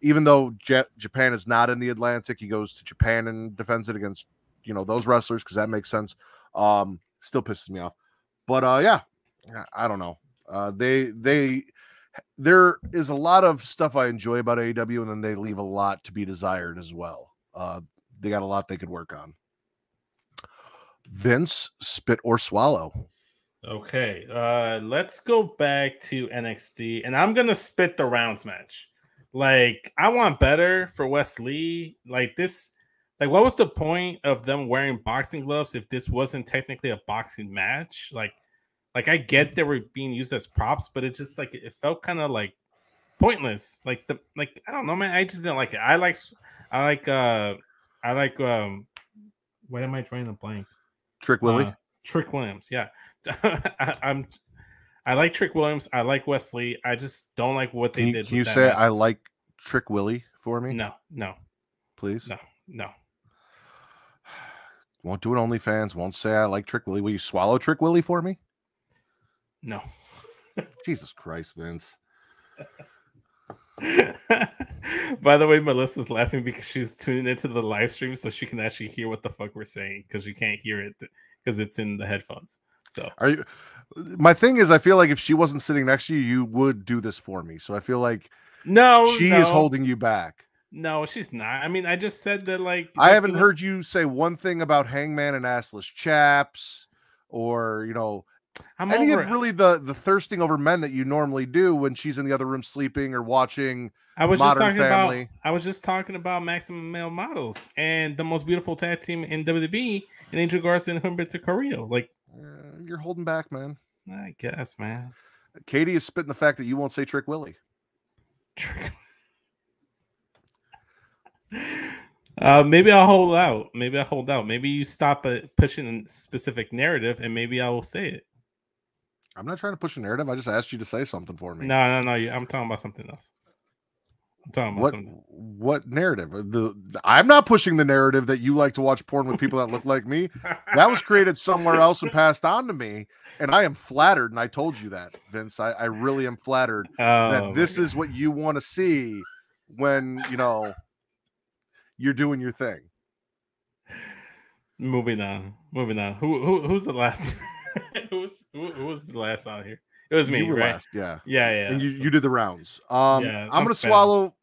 Even though Japan is not in the Atlantic, he goes to Japan and defends it against, you know, those wrestlers, because that makes sense. Still pisses me off. But yeah, I don't know. There is a lot of stuff I enjoy about AEW, and then they leave a lot to be desired as well. They got a lot they could work on. Vince, spit or swallow? Okay, let's go back to NXT, and I'm gonna spit the rounds match. Like, I want better for Wes Lee. Like this, like what was the point of them wearing boxing gloves if this wasn't technically a boxing match? Like I get they were being used as props, but it just like it felt kind of like pointless. Like I don't know, man. I just didn't like it. I like what am I trying to blank? Trick Willie? Trick Williams, yeah. I like Trick Williams. I like Wes Lee. I just don't like what they did. Can you say I like Trick Willie for me? No. Please? No. Won't do it OnlyFans. Won't say I like Trick Willie. Will you swallow Trick Willie for me? No. Jesus Christ, Vince. By the way, Melissa's laughing because she's tuning into the live stream so she can actually hear what the fuck we're saying, because you can't hear it because it's in the headphones. So are you? My thing is, I feel like if she wasn't sitting next to you, you would do this for me. So I feel like she is holding you back. No, she's not. I mean, I just said that, like, I haven't heard you say one thing about Hangman and assless chaps, or any of really the thirsting over men that you normally do when she's in the other room sleeping or watching Modern Family. I was just talking about Maximum Male Models and the most beautiful tag team in WWE, and Angel Garza and Humberto Carrillo. Like, you're holding back, man. I guess, man. Katie is spitting the fact that you won't say Trick Willie. Maybe I'll hold out. Maybe you stop pushing a specific narrative, and maybe I will say it. I'm not trying to push a narrative. I just asked you to say something for me. No. I'm talking about something else. I'm talking about something. What narrative? I'm not pushing the narrative that you like to watch porn with people that look like me. That was created somewhere else and passed on to me, and I am flattered. And I told you that, Vince. I really am flattered that this is what you want to see when you're doing your thing. Moving on. Who's the last? Who was the last on here? It was me. You were right? last, yeah. And you did the rounds. I'm gonna swallow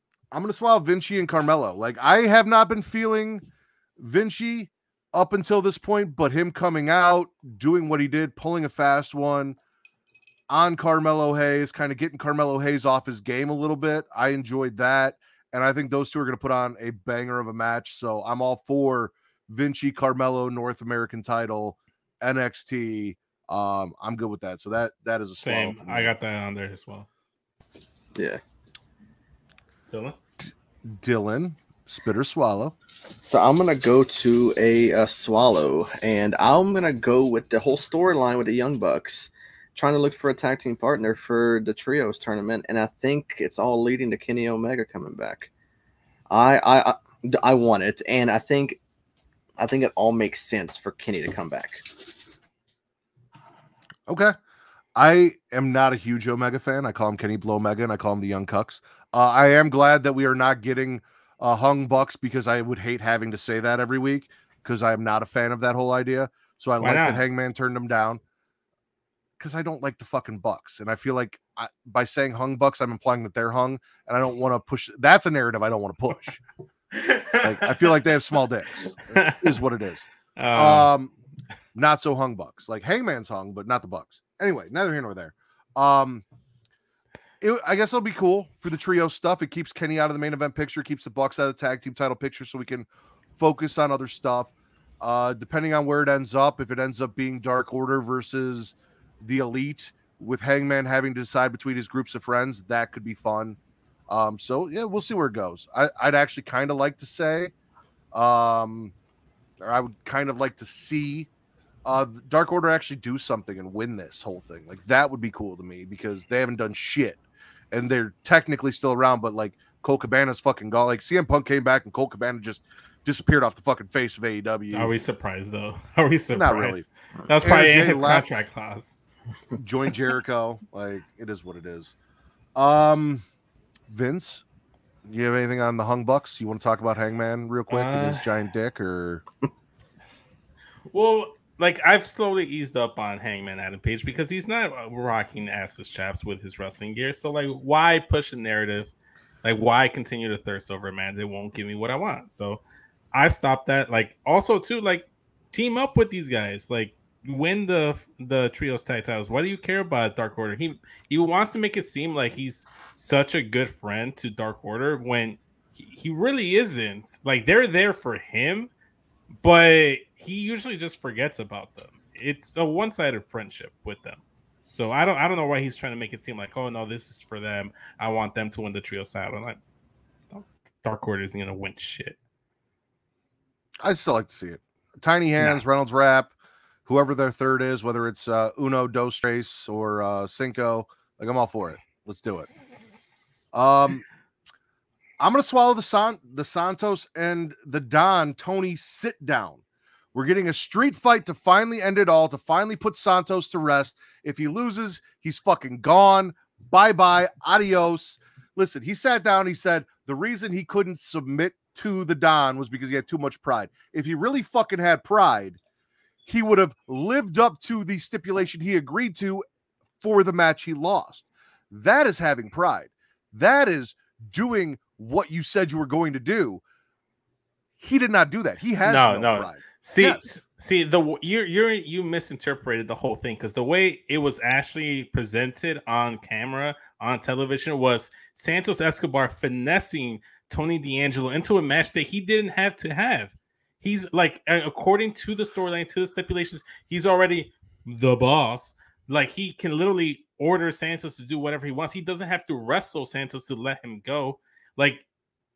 Vinci and Carmelo. Like, I have not been feeling Vinci up until this point, but him coming out, doing what he did, pulling a fast one on Carmelo Hayes, kind of getting Carmelo Hayes off his game a little bit. I enjoyed that. And I think those two are going to put on a banger of a match. So I'm all for Vinci Carmelo North American title, NXT. I'm good with that. So that is a same. I got that on there as well. Yeah. Dylan, spit or swallow? So I'm gonna go to a swallow, and I'm gonna go with the whole storyline with the Young Bucks, trying to look for a tag team partner for the trios tournament, and I think it's all leading to Kenny Omega coming back. I want it, and I think it all makes sense for Kenny to come back. Okay. I am not a huge Omega fan. I call him Kenny Blow Omega, and I call him the Young Cucks. I am glad that we are not getting Hung Bucks, because I would hate having to say that every week, because I am not a fan of that whole idea. So I like that Hangman turned them down, because I don't like the fucking Bucks. And I feel like by saying Hung Bucks, I'm implying that they're hung, and I don't want to push. That's a narrative I don't want to push. Like, I feel like they have small dicks, is what it is. Not so Hung Bucks. Like, Hangman's hung, but not the Bucks. Anyway, neither here nor there. I guess it'll be cool for the trio stuff. It keeps Kenny out of the main event picture, keeps the Bucks out of the tag team title picture, so we can focus on other stuff. Depending on where it ends up, if it ends up being Dark Order versus the Elite, with Hangman having to decide between his groups of friends, that could be fun. So yeah, we'll see where it goes. I'd actually kind of like to say, or I would kind of like to see Dark Order actually do something and win this whole thing. Like, that would be cool to me, because they haven't done shit, and they're technically still around, but like, Cole Cabana's fucking gone. Like, CM Punk came back and Cole Cabana just disappeared off the fucking face of AEW. Are we surprised though? Are we surprised? Not really. That was probably in his left, contract clause. Join Jericho. Like, it is what it is. Vince, you have anything on the Hung Bucks? You want to talk about Hangman real quick and his giant dick, or? Well, like, I've slowly eased up on Hangman Adam Page, because he's not rocking assless chaps with his wrestling gear. So, like, why push a narrative? Like, why continue to thirst over a man that won't give me what I want? So I've stopped that. Like, also too, like, team up with these guys. Like, win the trios tag titles. Why do you care about Dark Order? He wants to make it seem like he's such a good friend to Dark Order, when he really isn't. Like, they're there for him, but he usually just forgets about them. It's a one-sided friendship with them. So I don't know why he's trying to make it seem like, oh no, this is for them. I want them to win the trio title. Like, Dark Order isn't gonna win shit. I still like to see it. Tiny Hands, Reynolds Wrap, whoever their third is, whether it's Uno, Dos Tres, or Cinco. Like, I'm all for it. Let's do it. I'm gonna swallow the Santos and the Don Tony sit down. We're getting a street fight to finally end it all, to finally put Santos to rest. If he loses, he's fucking gone. Bye-bye. Adios. Listen, he sat down. He said the reason he couldn't submit to the Don was because he had too much pride. If he really fucking had pride, he would have lived up to the stipulation he agreed to for the match he lost. That is having pride. That is doing what you said you were going to do. He did not do that. He has no pride. You misinterpreted the whole thing, because the way it was actually presented on camera, on television, was Santos Escobar finessing Tony D'Angelo into a match that he didn't have to have. He's like, according to the storyline, to the stipulations, he's already the boss. Like, he can literally order Santos to do whatever he wants. He doesn't have to wrestle Santos to let him go. Like,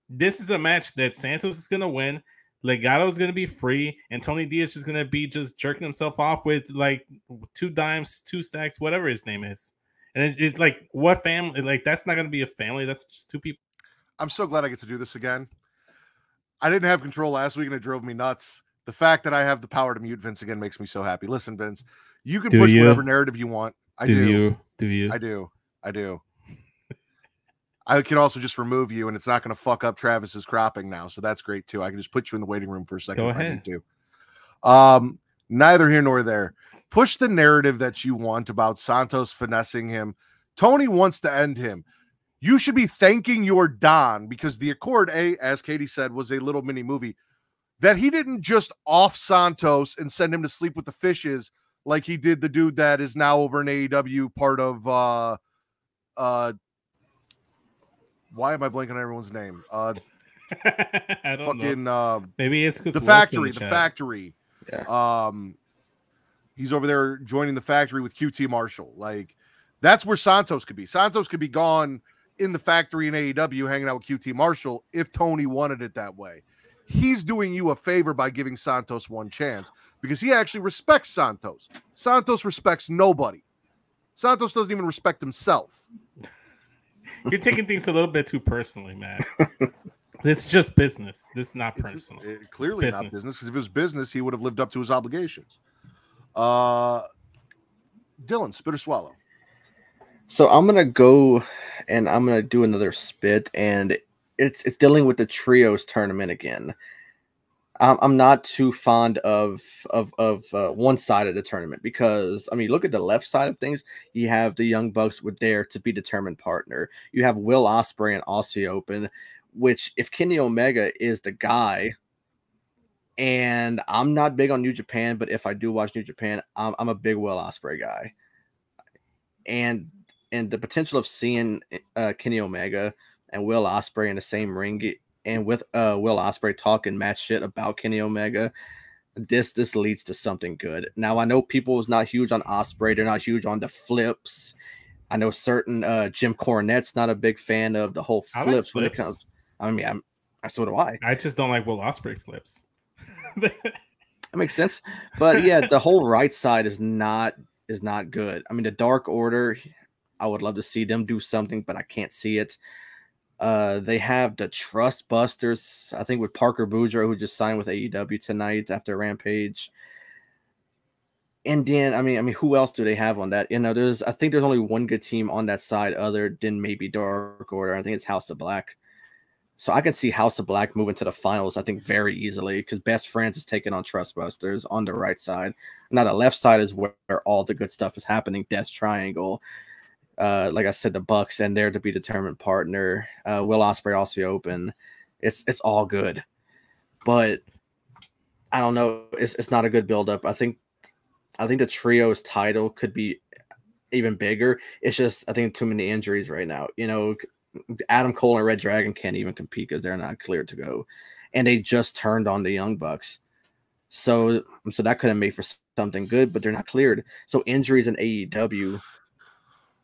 this is a match that Santos is going to win. Legado is going to be free, and Tony D is just going to be just jerking himself off with like 2 dimes, 2 stacks, whatever his name is. And it's like, what family? Like, that's not going to be a family. That's just 2 people. I'm so glad I get to do this again. I didn't have control last week, and it drove me nuts. The fact that I have the power to mute Vince again makes me so happy. Listen, Vince, you can push whatever narrative you want. I do. I do. I can also just remove you, and it's not going to fuck up Travis's cropping now, so that's great too. I can just put you in the waiting room for a second. Go if ahead. I need to. Neither here nor there. Push the narrative that you want about Santos finessing him. Tony wants to end him. You should be thanking your Don, because the Accord, as Katie said, was a little mini movie, that he didn't just off Santos and send him to sleep with the fishes like he did the dude that is now over in AEW, part of why am I blanking on everyone's name? I don't know. Maybe it's the factory. The factory. Yeah. He's over there joining the factory with QT Marshall. Like, that's where Santos could be. Santos could be gone in the factory in AEW hanging out with QT Marshall if Tony wanted it that way. He's doing you a favor by giving Santos one chance because he actually respects Santos. Santos respects nobody. Santos doesn't even respect himself. You're taking things a little bit too personally, man. This is just business. This is not personal. Clearly not business, because if it was business, he would have lived up to his obligations. Dylan, spit or swallow? So I'm gonna go and I'm gonna do another spit, and it's dealing with the trios tournament again. I'm not too fond of one side of the tournament because, I mean, look at the left side of things. You have the Young Bucks with their to be determined partner. You have Will Ospreay and Aussie Open, which if Kenny Omega is the guy, and I'm not big on New Japan, but if I do watch New Japan, I'm a big Will Ospreay guy. And the potential of seeing Kenny Omega and Will Ospreay in the same ring, and with Will Ospreay talking mad shit about Kenny Omega, this leads to something good. Now I know people is not huge on Ospreay; they're not huge on the flips. I know certain Jim Cornette's not a big fan of the whole flips when it comes. I mean, so do I. I just don't like Will Ospreay flips. That makes sense, but yeah, the whole right side is not good. I mean, the Dark Order, I would love to see them do something, but I can't see it. They have the Trust Busters, I think, with Parker Boudreaux, who just signed with AEW tonight after Rampage. And then, I mean, who else do they have on that? You know, I think there's only one good team on that side, other than maybe Dark Order. I think it's House of Black. So I can see House of Black moving to the finals, I think, very easily, because Best Friends is taking on Trust Busters on the right side. Now the left side is where all the good stuff is happening. Death Triangle. Like I said, the Bucks and their to be determined partner, Will Ospreay also open. It's all good, but I don't know. It's not a good buildup. I think the trios title could be even bigger. It's just I think too many injuries right now. You know, Adam Cole and Red Dragon can't even compete because they're not cleared to go, and they just turned on the Young Bucks. So that could have made for something good, but they're not cleared. So injuries in AEW.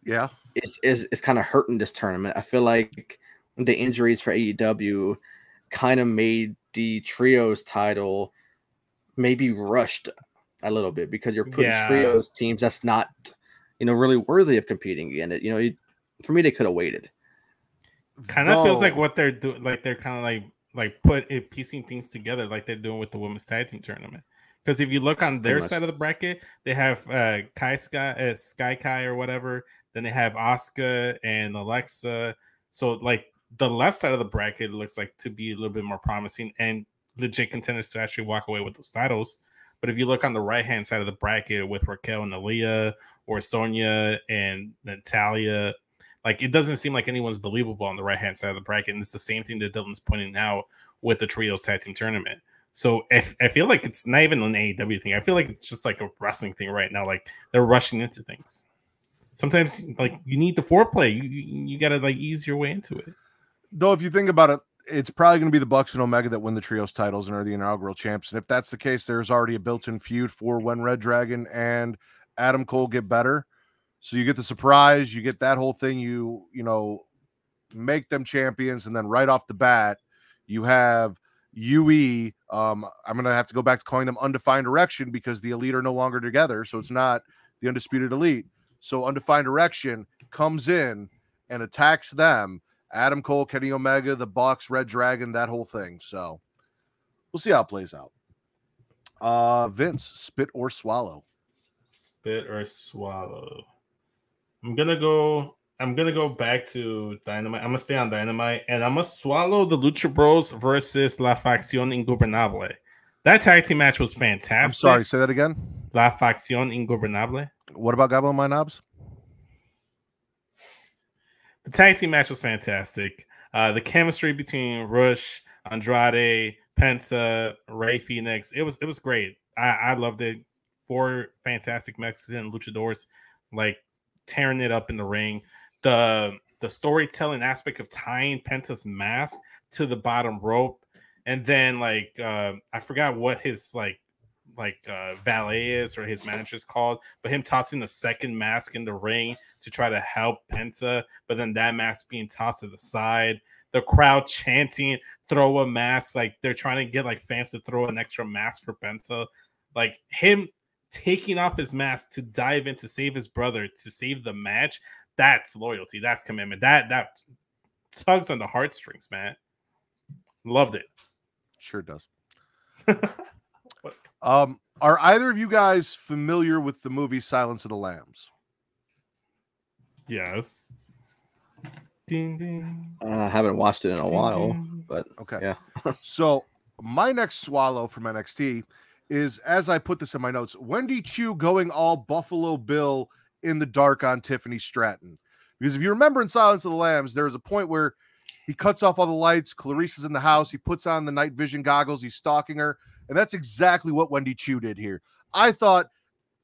Yeah, it's kind of hurting this tournament. I feel like the injuries for AEW kind of made the trios title maybe rushed a little bit because you're putting trios teams that's not, you know, really worthy of competing in it. You know, for me, they could have waited. Kind of feels like what they're doing, like they're kind of like piecing things together, like they're doing with the women's tag team tournament. Because if you look on their side of the bracket, they have Sky Kai or whatever. Then they have Asuka and Alexa. So like the left side of the bracket looks like to be a little bit more promising and legit contenders to actually walk away with those titles. But if you look on the right hand side of the bracket with Raquel and Aaliyah or Sonya and Natalia, like it doesn't seem like anyone's believable on the right hand side of the bracket. And it's the same thing that Dylan's pointing out with the trios tag team tournament. So I feel like it's not even an AEW thing. I feel like it's just like a wrestling thing right now. Like they're rushing into things. Sometimes like you need the foreplay. You got to like ease your way into it. Though, if you think about it, it's probably going to be the Bucks and Omega that win the trios titles and are the inaugural champs. And if that's the case, there's already a built-in feud for when Red Dragon and Adam Cole get better. So you get the surprise, you get that whole thing. You know, make them champions, and then right off the bat, you have UE. I'm gonna have to go back to calling them Undefined Erection because the Elite are no longer together, so it's not the Undisputed Elite. So Undefined Erection comes in and attacks them. Adam Cole, Kenny Omega, the Bucks, Red Dragon, that whole thing. So we'll see how it plays out. Vince, spit or swallow? Spit or swallow? I'm gonna go back to Dynamite. I'm gonna stay on Dynamite, and I'm gonna swallow the Lucha Bros versus La Facción Ingobernable. That tag team match was fantastic. I'm sorry, say that again. La Facción Ingobernable. What about Gobbling My Knobs? The tag team match was fantastic. The chemistry between Rush, Andrade, Penta, Rey Fenix, it was great. I loved it. 4 fantastic Mexican luchadors, like tearing it up in the ring. The storytelling aspect of tying Penta's mask to the bottom rope, and then like I forgot what his like valet is or his manager is called, but him tossing the second mask in the ring to try to help Penta, but then that mask being tossed to the side, the crowd chanting, throw a mask, like they're trying to get like fans to throw an extra mask for Penta, like him taking off his mask to dive in to save his brother, to save the match. That's loyalty, that's commitment, that tugs on the heartstrings, man. Loved it. Sure does. Are either of you guys familiar with the movie Silence of the Lambs? Yes. Ding, ding. I haven't watched it in a Ding, while, ding. but Okay. yeah. So my next swallow from NXT is, as I put this in my notes, Wendy Chu going all Buffalo Bill in the dark on Tiffany Stratton. Because if you remember in Silence of the Lambs, there was a point where he cuts off all the lights, Clarice's in the house, he puts on the night vision goggles, he's stalking her, and that's exactly what Wendy Chu did here. I thought,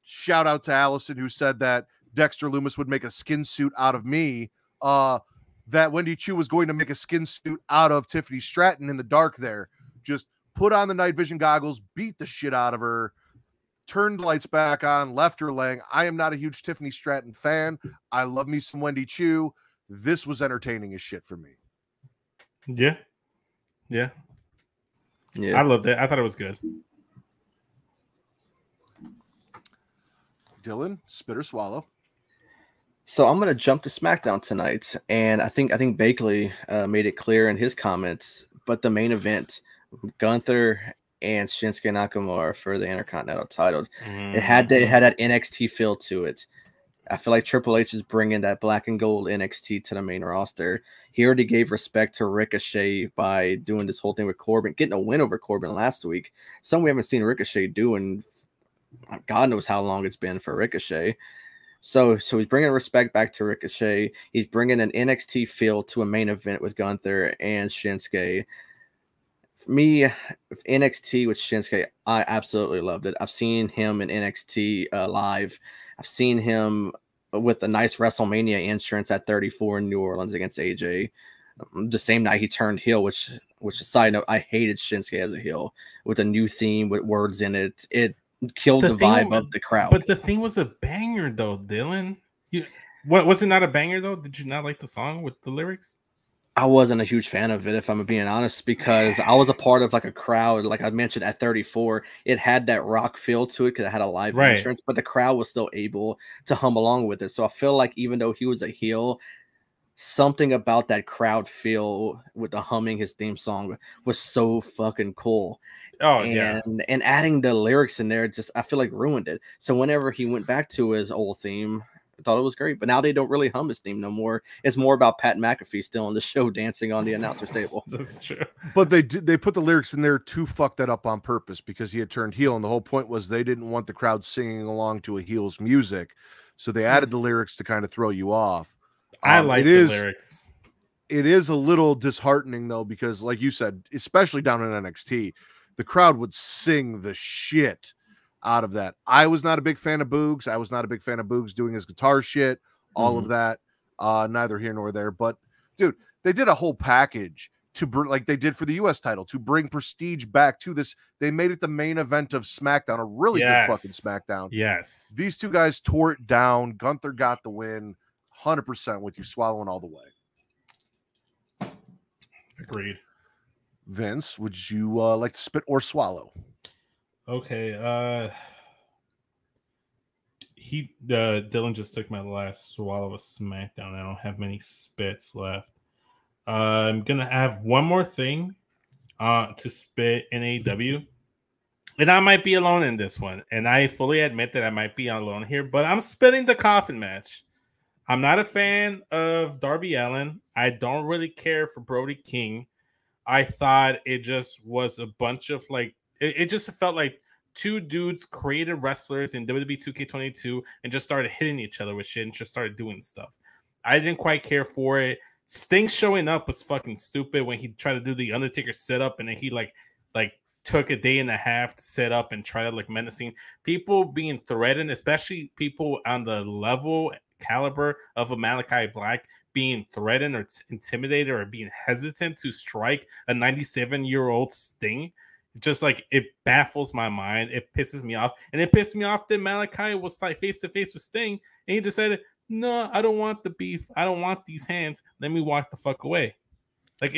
shout out to Allison who said that Dexter Lumis would make a skin suit out of me, that Wendy Chu was going to make a skin suit out of Tiffany Stratton in the dark there. Just put on the night vision goggles, beat the shit out of her, turned the lights back on, left her laying. I am not a huge Tiffany Stratton fan. I love me some Wendy Chu. This was entertaining as shit for me. Yeah. I loved it. I thought it was good. Dylan, spit or swallow? So I'm gonna jump to SmackDown tonight, and I think Bakley made it clear in his comments. But the main event, Gunther and Shinsuke Nakamura for the Intercontinental titles, it had that NXT feel to it. I feel like Triple H is bringing that black and gold NXT to the main roster. He already gave respect to Ricochet by doing this whole thing with Corbin, getting a win over Corbin last week. Something we haven't seen Ricochet do in God knows how long it's been for Ricochet. So he's bringing respect back to Ricochet. He's bringing an NXT feel to a main event with Gunther and Shinsuke. For me, with NXT with Shinsuke, I absolutely loved it. I've seen him in NXT live. I've seen him with a nice WrestleMania entrance at 34 in New Orleans against AJ. The same night he turned heel, which a side note, I hated Shinsuke as a heel with a new theme with words in it. It killed the vibe of the crowd. But the thing was a banger, though, Dylan. What was it not a banger though? Did you not like the song with the lyrics? I wasn't a huge fan of it, if I'm being honest, because I was a part of like a crowd, like I mentioned at 34. It had that rock feel to it because it had a live entrance, but the crowd was still able to hum along with it. So I feel like even though he was a heel, something about that crowd feel with the humming his theme song was so fucking cool. And adding the lyrics in there just I feel like ruined it. So whenever he went back to his old theme, I thought it was great. But now they don't really hum his theme no more. It's more about Pat McAfee still on the show dancing on the announcer's table. That's true. But they put the lyrics in there to fuck that up on purpose because he had turned heel, and the whole point was they didn't want the crowd singing along to a heel's music, so they added the lyrics to kind of throw you off. I like the lyrics. It is a little disheartening though, because like you said, especially down in NXT, the crowd would sing the shit out of that. I was not a big fan of Boogs. I was not a big fan of Boogs doing his guitar shit, all of that. Neither here nor there. But dude, they did a whole package to like they did for the US title to bring prestige back to this. They made it the main event of SmackDown, a really good fucking SmackDown. Yes. These two guys tore it down. Gunther got the win 100% with you swallowing all the way. Agreed. Vince, would you like to spit or swallow? Okay. Dylan just took my last swallow of SmackDown. I don't have many spits left. I'm gonna have one more thing to spit in AEW. And I might be alone in this one. And I fully admit that I might be alone here, but I'm spitting the coffin match. I'm not a fan of Darby Allin. I don't really care for Brody King. I thought it just was a bunch of like, it just felt like two dudes created wrestlers in WWE 2K22 and just started hitting each other with shit and just started doing stuff. I didn't quite care for it. Sting showing up was fucking stupid when he tried to do the Undertaker setup and then he like took a day and a half to set up and try to look menacing. People being threatened, especially people on the level caliber of a Malachi Black, being threatened or intimidated or being hesitant to strike a 97-year-old Sting Just like it baffles my mind. It pisses me off. And it pissed me off that Malachi was like face to face with Sting. And he decided, no, I don't want the beef. I don't want these hands. Let me walk the fuck away. Like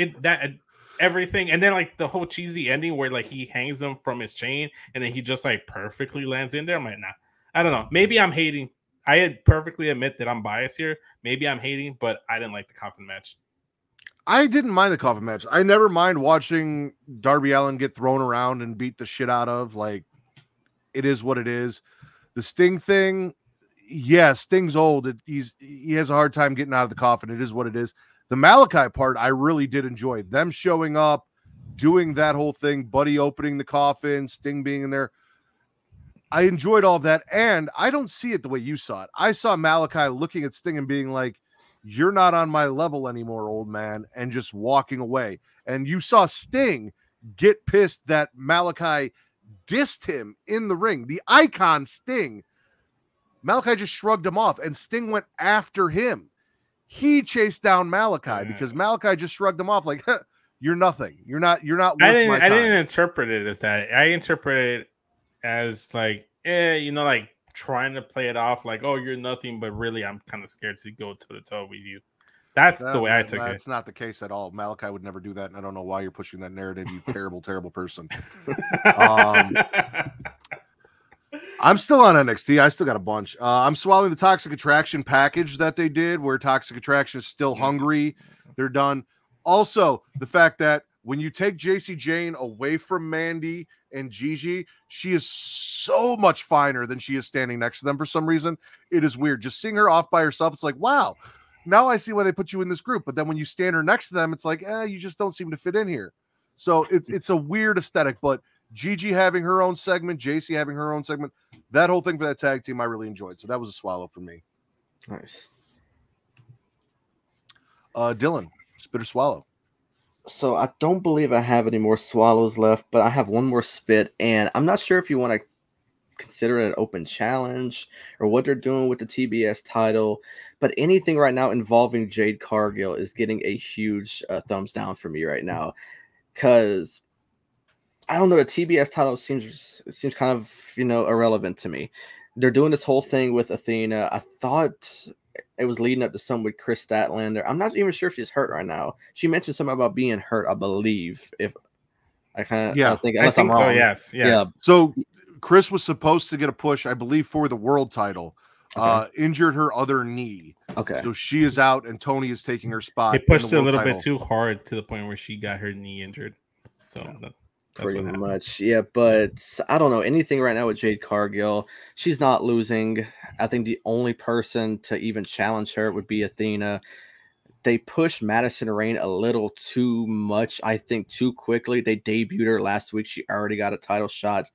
everything. And then like the whole cheesy ending where like he hangs him from his chain and then he just like perfectly lands in there. I'm like, nah, I don't know. Maybe I'm hating. I had perfectly admit that I'm biased here. Maybe I'm hating, but I didn't like the coffin match. I didn't mind the coffin match. I never mind watching Darby Allin get thrown around and beat the shit out of. Like, it is what it is. The Sting thing, yeah, Sting's old. He has a hard time getting out of the coffin. It is what it is. The Malachi part, I really did enjoy. Them showing up, doing that whole thing, Buddy opening the coffin, Sting being in there. I enjoyed all of that, and I don't see it the way you saw it. I saw Malachi looking at Sting and being like, you're not on my level anymore, old man, and just walking away. And you saw Sting get pissed that Malachi dissed him in the ring. The icon Sting. Malachi just shrugged him off, and Sting went after him. He chased down Malachi because Malachi just shrugged him off like, you're nothing. You're not worth my time. I didn't interpret it as that. I interpreted it as like, like trying to play it off like, oh, you're nothing, but really I'm kind of scared to go toe to toe with you. That's the way I took it. That's not the case at all. Malachi would never do that, and I don't know why you're pushing that narrative, you terrible, terrible person. I'm still on NXT. I still got a bunch. I'm swallowing the Toxic Attraction package that they did, where Toxic Attraction is still hungry. They're done. Also, the fact that when you take JC Jane away from Mandy and Gigi, she is so much finer than she is standing next to them for some reason. It is weird. Just seeing her off by herself, it's like, wow, now I see why they put you in this group. But then when you stand her next to them, it's like, you just don't seem to fit in here. So it's a weird aesthetic, but Gigi having her own segment, JC having her own segment, that whole thing for that tag team I really enjoyed. So that was a swallow for me. Nice. Dylan, spit or swallow? So I don't believe I have any more swallows left, but I have one more spit, and I'm not sure if you want to consider it an open challenge or what they're doing with the TBS title, but anything right now involving Jade Cargill is getting a huge thumbs down for me right now, because I don't know, the TBS title seems kind of, irrelevant to me. They're doing this whole thing with Athena. I thought it was leading up to some with Chris Statlander. I'm not even sure if she's hurt right now. She mentioned something about being hurt, I believe. If I kind of think, unless I'm wrong. So. Yes. Yeah. So Chris was supposed to get a push, I believe, for the world title. Okay. Injured her other knee. Okay. So she is out, and Tony is taking her spot. They pushed it a little bit too hard to the point where she got her knee injured. So that's pretty much, yeah. But I don't know anything right now with Jade Cargill. She's not losing. I think the only person to even challenge her would be Athena. They pushed Madison Rayne a little too much. I think too quickly. They debuted her last week. She already got a title shot,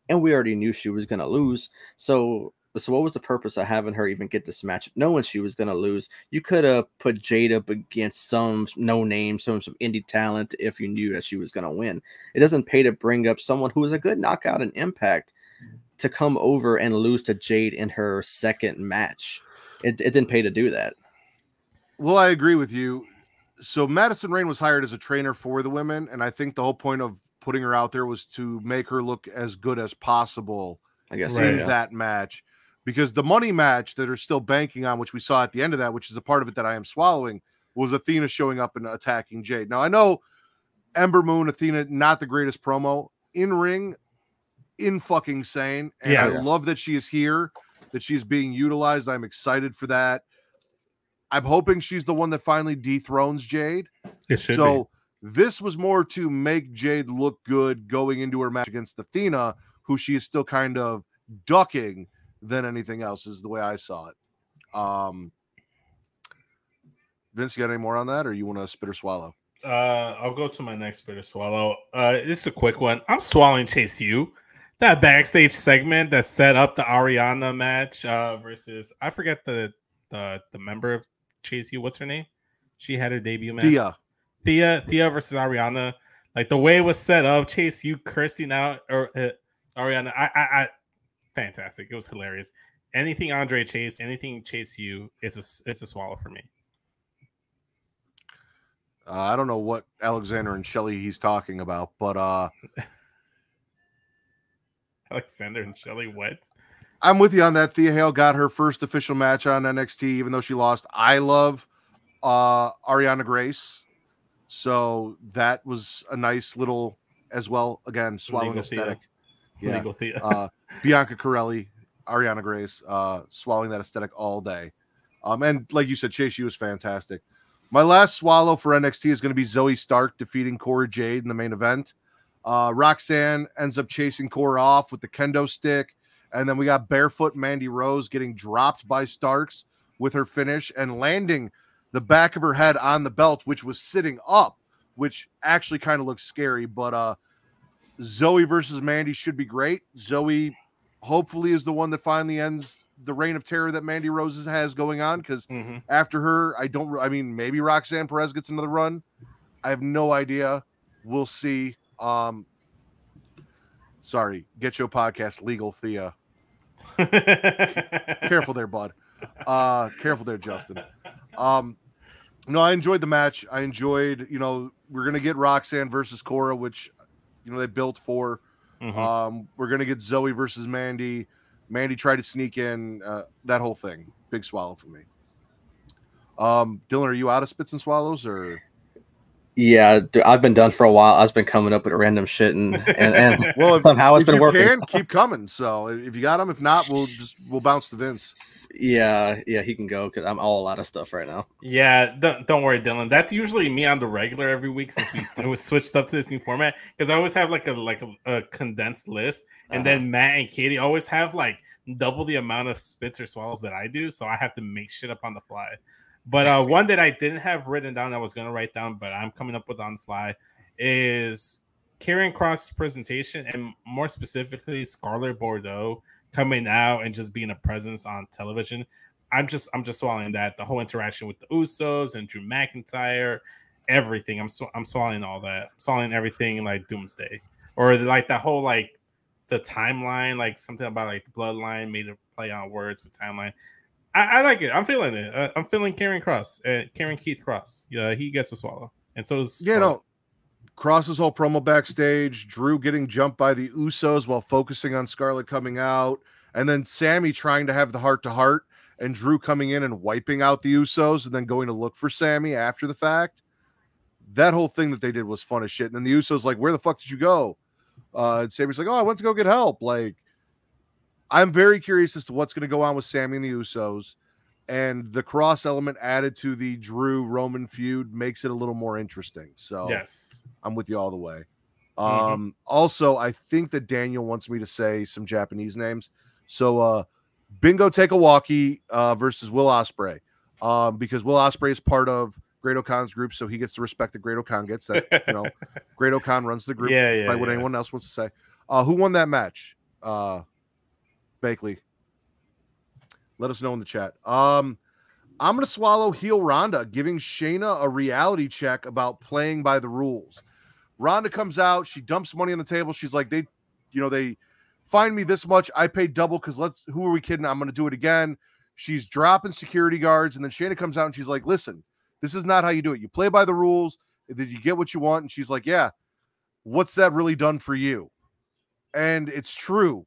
and we already knew she was going to lose. So what was the purpose of having her even get this match, knowing she was going to lose? You could have put Jade up against some no-name, some indie talent if you knew that she was going to win. It doesn't pay to bring up someone who is a good knockout and Impact to come over and lose to Jade in her second match. It didn't pay to do that. Well, I agree with you. So Madison Rayne was hired as a trainer for the women, and I think the whole point of putting her out there was to make her look as good as possible, I guess, in that match. Because the money match that are still banking on, which we saw at the end of that, which is a part of it that I am swallowing, was Athena showing up and attacking Jade. Now, I know Ember Moon, Athena, not the greatest promo. In ring, in fucking sane. And I love that she is here, that she's being utilized. I'm excited for that. I'm hoping she's the one that finally dethrones Jade. It should be. This was more to make Jade look good going into her match against Athena, who she is still kind of ducking than anything else, is the way I saw it. Vince, you got any more on that, or you want to spit or swallow? I'll go to my next spit or swallow. This is a quick one. I'm swallowing Chase U. That backstage segment that set up the Ariana match versus, I forget the member of Chase U. What's her name? She had her debut match. Thea versus Ariana. Like the way it was set up, Chase U cursing out or Ariana. I fantastic. It was hilarious. Anything Andre Chase, anything Chase U, it's a swallow for me. I don't know what Alexander and Shelley he's talking about, but Alexander and Shelly, what? I'm with you on that. Thea Hale got her first official match on NXT, even though she lost. I love Ariana Grace. So that was a nice little, as well, again, swallowing Legal aesthetic. Thea. Yeah. Legal Thea. Bianca Corelli, Ariana Grace, swallowing that aesthetic all day. And like you said, Chase, she was fantastic. My last swallow for NXT is going to be Zoe Stark defeating Cora Jade in the main event. Roxanne ends up chasing Cora off with the kendo stick. And then we got barefoot Mandy Rose getting dropped by Starks with her finish and landing the back of her head on the belt, which was sitting up, which actually kind of looks scary. But Zoe versus Mandy should be great. Zoe hopefully is the one that finally ends the reign of terror that Mandy Rose has going on, because after her, maybe Roxanne Perez gets another run. I have no idea. We'll see. Sorry, Get Your Podcast, Legal Thea. Careful there, bud. Careful there, Justin. No, I enjoyed the match. I enjoyed, we're going to get Roxanne versus Cora, which, they built for. We're going to get Zoe versus Mandy. Mandy tried to sneak in, that whole thing. Big swallow for me. Dylan, are you out of spits and swallows, or? Yeah, I've been done for a while. I've been coming up with random shit, and well, somehow it's been working. If you can, keep coming. So if you got them, if not, we'll bounce to Vince. Yeah, he can go because I'm all out of stuff right now. Yeah, don't worry, Dylan. That's usually me on the regular every week since we switched up to this new format, because I always have like a condensed list, and then Matt and Katie always have like double the amount of spits or swallows that I do, so I have to make shit up on the fly. But one that I didn't have written down, I was going to write down, but I'm coming up with on the fly, is Karrion Kross' presentation, and more specifically, Scarlett Bordeaux coming out and just being a presence on television. I'm just swallowing that. The whole interaction with the Usos and Drew McIntyre, everything. I'm swallowing all that. I'm swallowing everything like Doomsday, or like that whole like the timeline, like something about like the bloodline made a play on words with timeline. I like it. I'm feeling it. I'm feeling Karrion Kross, Karrion Keith Kross. Yeah, he gets a swallow, and so is Kross's whole promo backstage. Drew getting jumped by the Usos while focusing on Scarlett coming out, and then Sammy trying to have the heart to heart, and Drew coming in and wiping out the Usos, and then going to look for Sammy after the fact. That whole thing that they did was fun as shit. And then the Usos like, "Where the fuck did you go?" And Sammy's like, "Oh, I went to go get help." Like, I'm very curious as to what's going to go on with Sammy and the Usos, and the Kross element added to the Drew Roman feud makes it a little more interesting. So yes, I'm with you all the way. Also, I think that Daniel wants me to say some Japanese names. So Bingo Takawaki versus Will Ospreay, because Will Ospreay is part of Great Okan's group, so he gets the respect that Great Okan gets. That Great Okan runs the group. By what anyone else wants to say. Who won that match? Bakley, let us know in the chat. I'm gonna swallow heel Ronda giving Shayna a reality check about playing by the rules. Ronda comes out, she dumps money on the table. She's like, they fined me this much, I paid double because who are we kidding? I'm gonna do it again. She's dropping security guards, and then Shayna comes out and she's like, listen, this is not how you do it. You play by the rules, did you get what you want? And she's like, yeah, what's that really done for you? And it's true.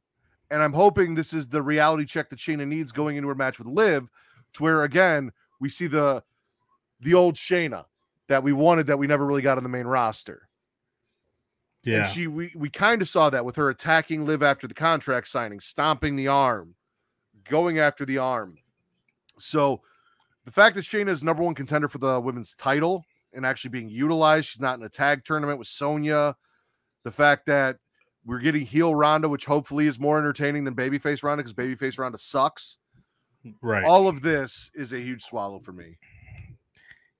And I'm hoping this is the reality check that Shayna needs going into her match with Liv, to where, again, we see the old Shayna that we wanted that we never really got on the main roster. Yeah. And we kind of saw that with her attacking Liv after the contract signing, stomping the arm, going after the arm. So the fact that Shayna is number one contender for the women's title and actually being utilized, she's not in a tag tournament with Sonya. The fact that we're getting heel Ronda, which hopefully is more entertaining than babyface Ronda, because babyface Ronda sucks. Right. All of this is a huge swallow for me.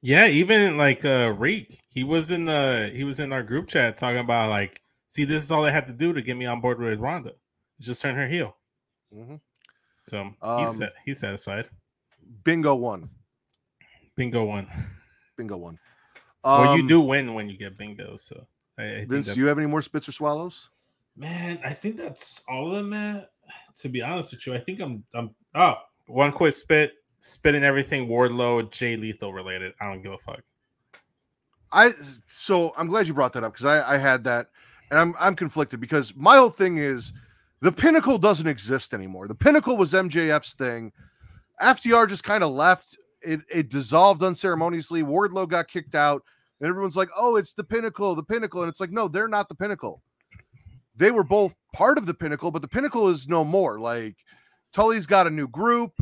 Yeah, even like Reek, he was in our group chat talking about like, see, this is all I had to do to get me on board with Ronda. Just turn her heel. So he's satisfied. Bingo won. Well, you do win when you get bingo. So I Vince, do you have any more spits or swallows? Man, I think that's all of them, Matt. To be honest with you, I think I'm one quick spitting everything Wardlow, Jay Lethal related. I don't give a fuck. So I'm glad you brought that up, because I had that, and I'm conflicted, because my whole thing is The Pinnacle doesn't exist anymore. The Pinnacle was MJF's thing. FTR just kind of left. It dissolved unceremoniously. Wardlow got kicked out. And everyone's like, oh, it's the Pinnacle, the Pinnacle. And it's like, no, they're not the Pinnacle. They were both part of the Pinnacle, but the Pinnacle is no more. Like, Tully's got a new group.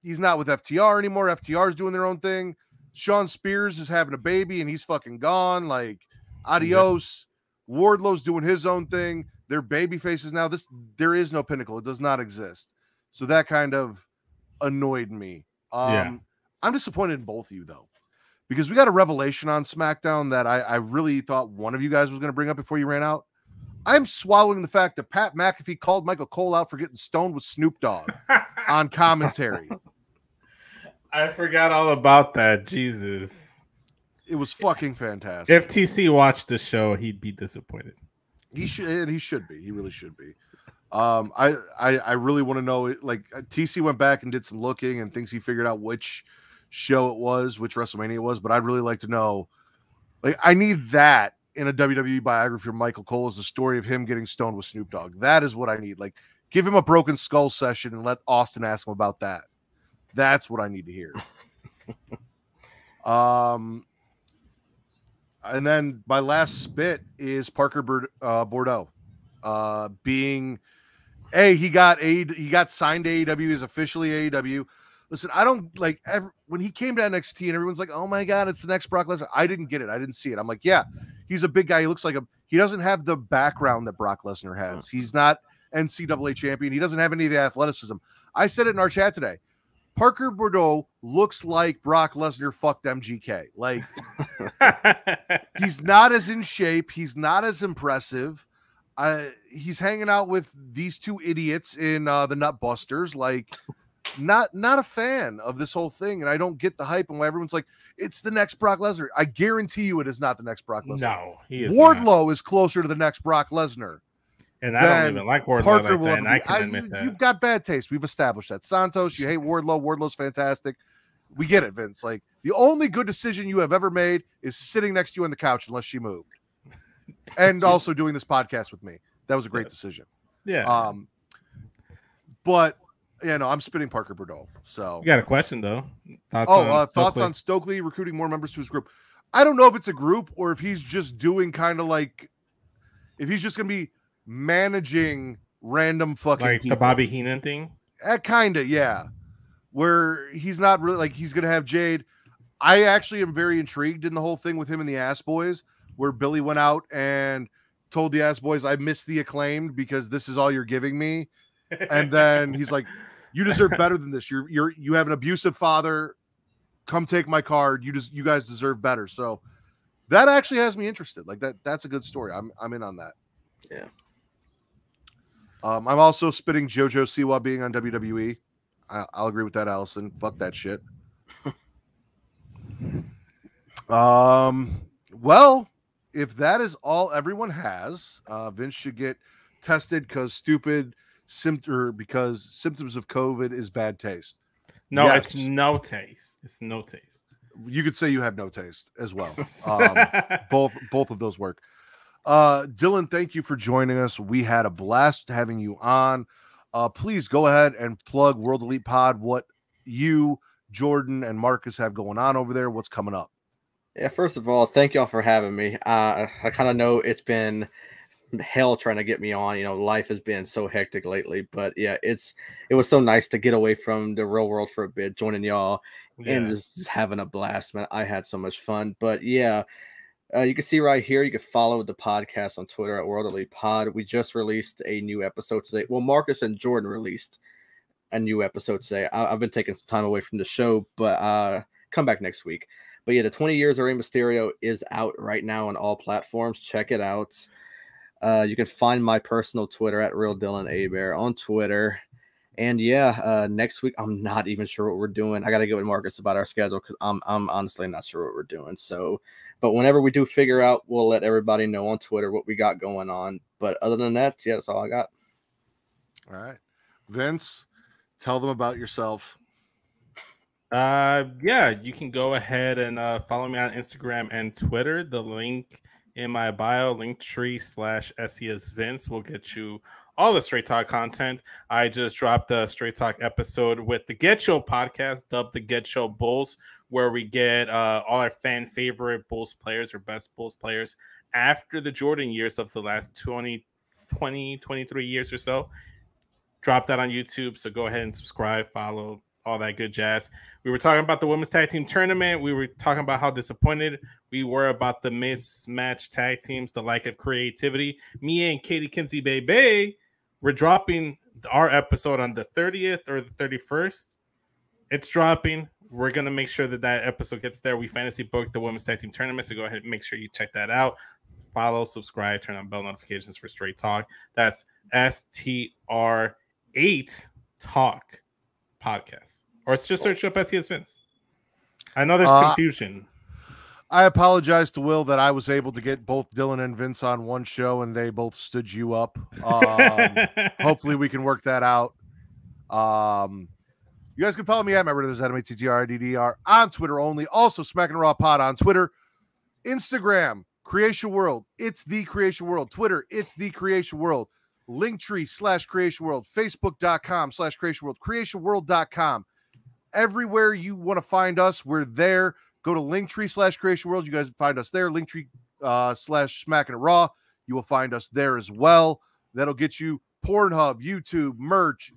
He's not with FTR anymore. FTR's doing their own thing. Sean Spears is having a baby, and he's fucking gone. Like, adios. Wardlow's doing his own thing. They're baby faces now. There is no Pinnacle. It does not exist. So that kind of annoyed me. I'm disappointed in both of you, though, because we got a revelation on SmackDown that I really thought one of you guys was going to bring up before you ran out. I'm swallowing the fact that Pat McAfee called Michael Cole out for getting stoned with Snoop Dogg on commentary. I forgot all about that. Jesus. It was fucking fantastic. If TC watched the show, he'd be disappointed. He should, and he should be. He really should be. I really want to know. Like, TC went back and did some looking and thinks he figured out which show it was, which WrestleMania it was. But I'd really like to know. Like, I need that in a WWE biography of Michael Cole, is the story of him getting stoned with Snoop Dogg. That is what I need. Like, give him a Broken Skull session and let Austin ask him about that. That's what I need to hear. And then my last spit is Parker Bordeaux, being, he got signed to AEW. He's officially AEW. Listen, I don't like when he came to NXT and everyone's like, oh my God, it's the next Brock Lesnar. I didn't get it. I didn't see it. I'm like, yeah, he's a big guy. He looks like he doesn't have the background that Brock Lesnar has. He's not NCAA champion. He doesn't have any of the athleticism. I said it in our chat today. Parker Bordeaux looks like Brock Lesnar fucked MGK. Like, he's not as in shape. He's not as impressive. He's hanging out with these two idiots in the Nutbusters. Like, not a fan of this whole thing. And I don't get the hype and why everyone's like, it's the next Brock Lesnar. I guarantee you it is not the next Brock Lesnar. No, he is Wardlow not. Is closer to the next Brock Lesnar. And I don't even like Wardlow Parker like that, and I can admit that. You've got bad taste. We've established that. Santos, you hate Wardlow. Wardlow's fantastic. We get it, Vince. Like, the only good decision you have ever made is sitting next to you on the couch unless she moved. And also doing this podcast with me. That was a great decision. Yeah. But, I'm spitting Parker Bordeaux. So you got a question, though. Thoughts on Stokely recruiting more members to his group. I don't know if it's a group or if he's just doing kind of like, if he's just going to be managing random fucking like people. The Bobby Heenan thing. Kind of, yeah. Where he's not really like he's gonna have Jade. I actually am very intrigued in the whole thing with him and the Ass Boys, where Billy went out and told the Ass Boys, "I miss the Acclaimed because this is all you're giving me," and then he's like, "You deserve better than this. You have an abusive father. Come take my card. You guys deserve better." So that actually has me interested. Like that's a good story. I'm in on that. Yeah. I'm also spitting JoJo Siwa being on WWE. I'll agree with that, Allison. Fuck that shit. Well, if that is all everyone has, Vince should get tested because symptoms of COVID is bad taste. No, yes. It's no taste. It's no taste. You could say you have no taste as well. Both of those work. Dylan, thank you for joining us. We had a blast having you on. Please go ahead and plug World Elite Pod, what you, Jordan, and Marcus have going on over there. What's coming up? Yeah, first of all, thank y'all for having me. I kind of know it's been hell trying to get me on. Life has been so hectic lately, but yeah, it was so nice to get away from the real world for a bit, joining y'all and just having a blast, man. I had so much fun, but yeah. You can see right here, you can follow the podcast on Twitter at World Elite Pod. We just released a new episode today. Well, Marcus and Jordan released a new episode today. I've been taking some time away from the show, but come back next week. But yeah, the 20 Years of Rey Mysterio is out right now on all platforms. Check it out. You can find my personal Twitter at Real Dylan Abear on Twitter. And yeah, next week, I'm not even sure what we're doing. I got to get with Marcus about our schedule because I'm honestly not sure what we're doing. So, but whenever we do figure out, we'll let everybody know on Twitter what we got going on. But other than that, yeah, that's all I got. All right. Vince, tell them about yourself. Yeah, you can go ahead and follow me on Instagram and Twitter. The link in my bio, linktree/SESVince, will get you all the Straight Talk content. I just dropped a Straight Talk episode with the Get Show podcast, dubbed the Get Show Bulls, where we get all our fan favorite Bulls players or best Bulls players after the Jordan years of the last 23 years or so. Drop that on YouTube, so go ahead and subscribe, follow, all that good jazz. We were talking about the women's tag team tournament. We were talking about how disappointed we were about the mismatched tag teams, the lack of creativity. Me and Katie Kinsey Bebe, we're dropping our episode on the 30th or the 31st. It's dropping. We're going to make sure that that episode gets there. We fantasy booked the women's tag team tournament, so go ahead and make sure you check that out. Follow, subscribe, turn on bell notifications for Straight Talk. That's STR8 Talk podcast, or it's just search up SES Vince. I know there's confusion. I apologize to Will that I was able to get both Dylan and Vince on one show and they both stood you up. Hopefully we can work that out. You guys can follow me at my brother's MATTRDDR on Twitter only. Also Smackin' Raw Pod on Twitter, Instagram, Creation World. It's the Creation World. Twitter, it's the Creation World. Linktree/Creation World, Facebook.com/Creation World, CreationWorld.com. Everywhere you want to find us, we're there. Go to Linktree/Creation World. You guys find us there. Linktree/Smackin' It Raw. You will find us there as well. That'll get you Pornhub, YouTube, merch,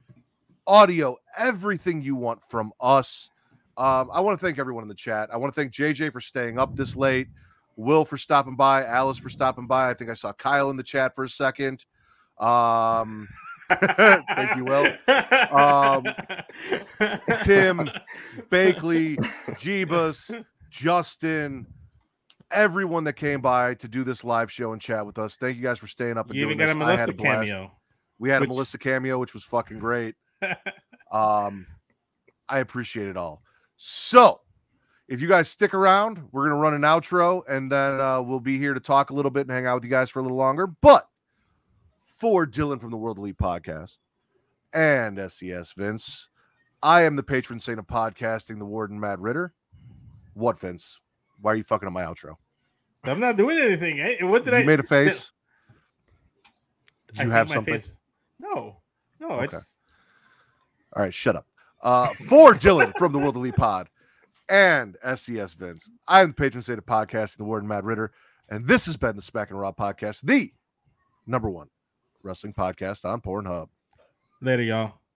audio, everything you want from us. I want to thank everyone in the chat. I want to thank JJ for staying up this late, Will for stopping by, Alice for stopping by. I think I saw Kyle in the chat for a second. Thank you, Will. Tim, Bakley, Jeebus, Justin, everyone that came by to do this live show and chat with us. Thank you guys for staying up and you doing even got this. a Melissa cameo. We had a Melissa cameo, which was fucking great. I appreciate it all. So if you guys stick around, we're going to run an outro, and then we'll be here to talk a little bit and hang out with you guys for a little longer. But for Dylan from the World Elite Podcast and SES Vince, I am the patron saint of podcasting, the Warden Matt Ritter. What, Vince? Why are you fucking up my outro? I'm not doing anything. What did you made a face? Did you have something? No. Okay. I just... All right, shut up. For Dylan from the World Elite Pod and SES Vince, I am the patron saint of podcasting, the Warden Matt Ritter, and this has been the Smackin' Raw Podcast, the #1 wrestling podcast on Pornhub. Later, y'all.